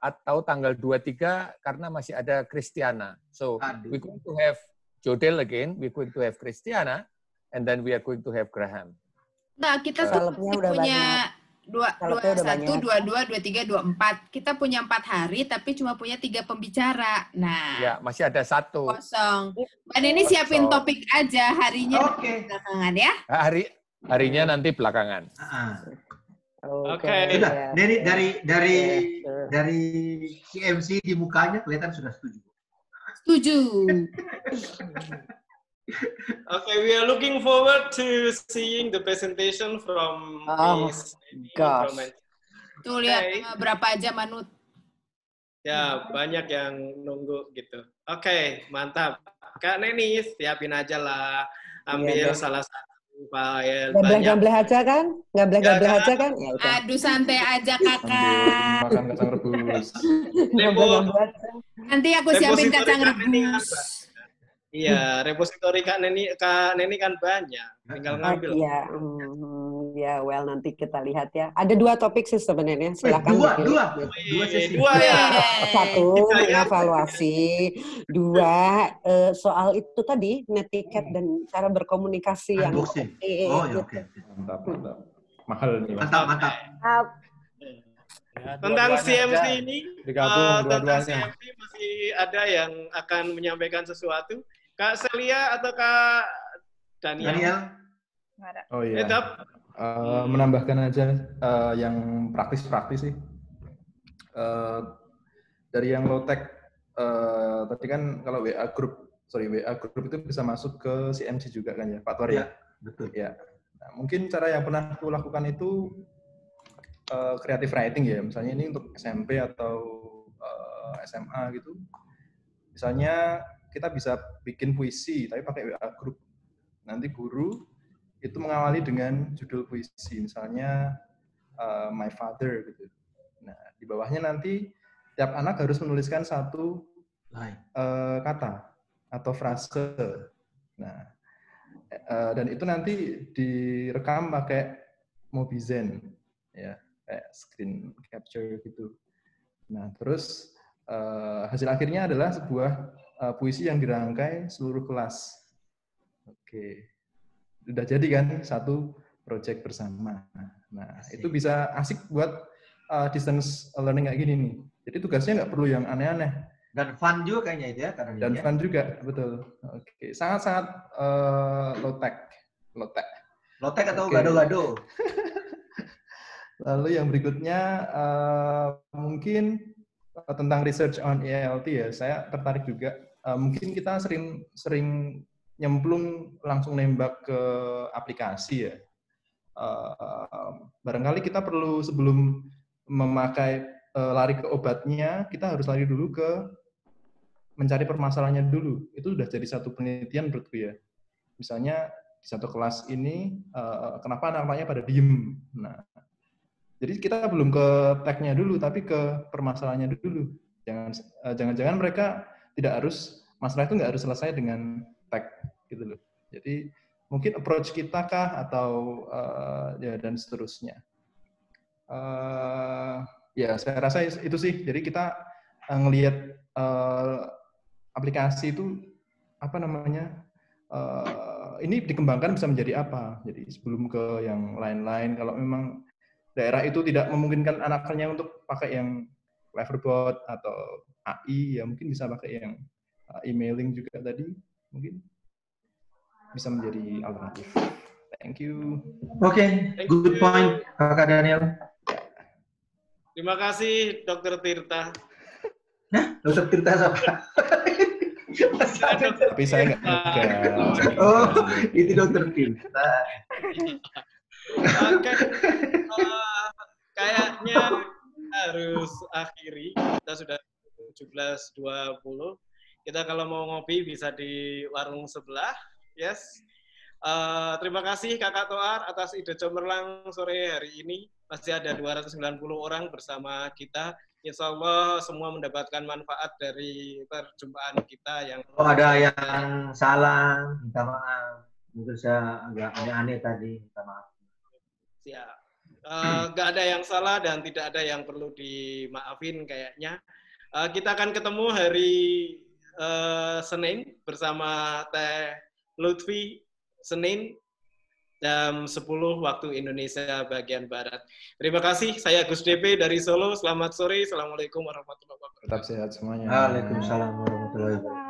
atau tanggal 23 karena masih ada Christiana. So, we're going to have jodel again, we're going to have Christiana, and then we are going to have Graham. Nah, kita punya 21, 22, 23, 24. Kita punya 4 hari, tapi cuma punya 3 pembicara. Nah, ya masih ada 1 kosong. Mbak Neni siapin topik aja harinya belakangan ya. Harinya nanti belakangan. Oke. Sudah. Neni dari CMC di mukanya kelihatan sudah setuju. Okay, we are looking forward to seeing the presentation from Miss Neni. Tuh lihat berapa aja Manut. Ya, banyak yang nunggu gitu. Oke, mantap. Kak Neni, siapin aja lah. Ambil salah satu file. Gableh aja kan? Gableh aja kan? Ya, aduh, santai aja kakak. Makan kacang rebus. Nanti aku siapin kacang rebus. Iya, repositori Kak Neni kan banyak, tinggal ngambil. Iya, well nanti kita lihat ya. Ada 2 topik sih sebenarnya, silakan. Dua sesi. 1 mengevaluasi, 2 soal itu tadi netiquette dan cara berkomunikasi yang oke. Mantap. Mahal nih. Mantap. Tentang CMC ini, tentang CMC masih ada yang akan menyampaikan sesuatu. Kak Celia atau Kak Daniel? Oh iya. Menambahkan aja yang praktis-praktis sih. Dari yang low-tech, tadi kan kalau WA group itu bisa masuk ke CMC juga kan ya, Pak Tor ya? Betul. Ya. Nah, mungkin cara yang pernah aku lakukan itu creative writing ya, misalnya ini untuk SMP atau SMA gitu. Misalnya kita bisa bikin puisi tapi pakai WA group. Nanti guru itu mengawali dengan judul puisi, misalnya My Father gitu. Nah, di bawahnya nanti tiap anak harus menuliskan 1 kata atau frase. Nah, dan itu nanti direkam pakai Mobizen ya, kayak screen capture gitu. Nah, terus hasil akhirnya adalah sebuah puisi yang dirangkai seluruh kelas. Oke. Udah jadi kan 1 project bersama. Nah, itu bisa asik buat distance learning kayak gini nih. Jadi tugasnya nggak perlu yang aneh-aneh. Dan fun juga kayaknya itu ya. Dan fun juga, betul. Oke. Sangat-sangat low-tech. Low-tech atau gado-gado? Lalu yang berikutnya mungkin tentang research on ELT ya, saya tertarik juga. Mungkin kita sering nyemplung langsung nembak ke aplikasi ya. Barangkali kita perlu sebelum memakai lari ke obatnya, kita harus lari dulu ke mencari permasalahannya dulu. Itu sudah jadi satu penelitian menurutku ya. Misalnya di satu kelas ini, kenapa anak-anaknya pada diem? Nah, jadi kita belum ke tag-nya dulu, tapi ke permasalahannya dulu. Jangan-jangan mereka tidak harus, masalah itu nggak harus selesai dengan tag gitu loh. Jadi mungkin approach kita kah atau ya dan seterusnya. Ya saya rasa itu sih. Jadi kita ngelihat aplikasi itu apa namanya ini dikembangkan bisa menjadi apa. Jadi sebelum ke yang lain-lain, kalau memang daerah itu tidak memungkinkan anaknya untuk pakai yang Cleverbot atau AI, ya mungkin bisa pakai yang emailing juga tadi, mungkin bisa menjadi alternatif. Thank you. Oke, good point, Kakak Daniel. Terima kasih, Dr. Tirta. Nah, Dr. Tirta siapa? Tapi saya nggak ada. Oh, itu Dr. Tirta. Oke, kayaknya harus akhiri. Kita sudah 17.20. Kita kalau mau ngopi bisa di warung sebelah. Yes. Terima kasih Kakak Toar atas ide cemerlang sore hari ini. Masih ada 290 orang bersama kita. Insya Allah semua mendapatkan manfaat dari perjumpaan kita yang. Oh, ada yang salah, minta maaf. Mungkin saya agak aneh tadi, minta maaf. Siap. Nggak ada yang salah dan tidak ada yang perlu dimaafin kayaknya. Kita akan ketemu hari Senin bersama Teh Lutfi, Senin jam 10 waktu Indonesia bagian Barat. Terima kasih, saya Gus DP dari Solo. Selamat sore, Assalamualaikum warahmatullahi wabarakatuh. Tetap sehat semuanya. Waalaikumsalam warahmatullahi wabarakatuh.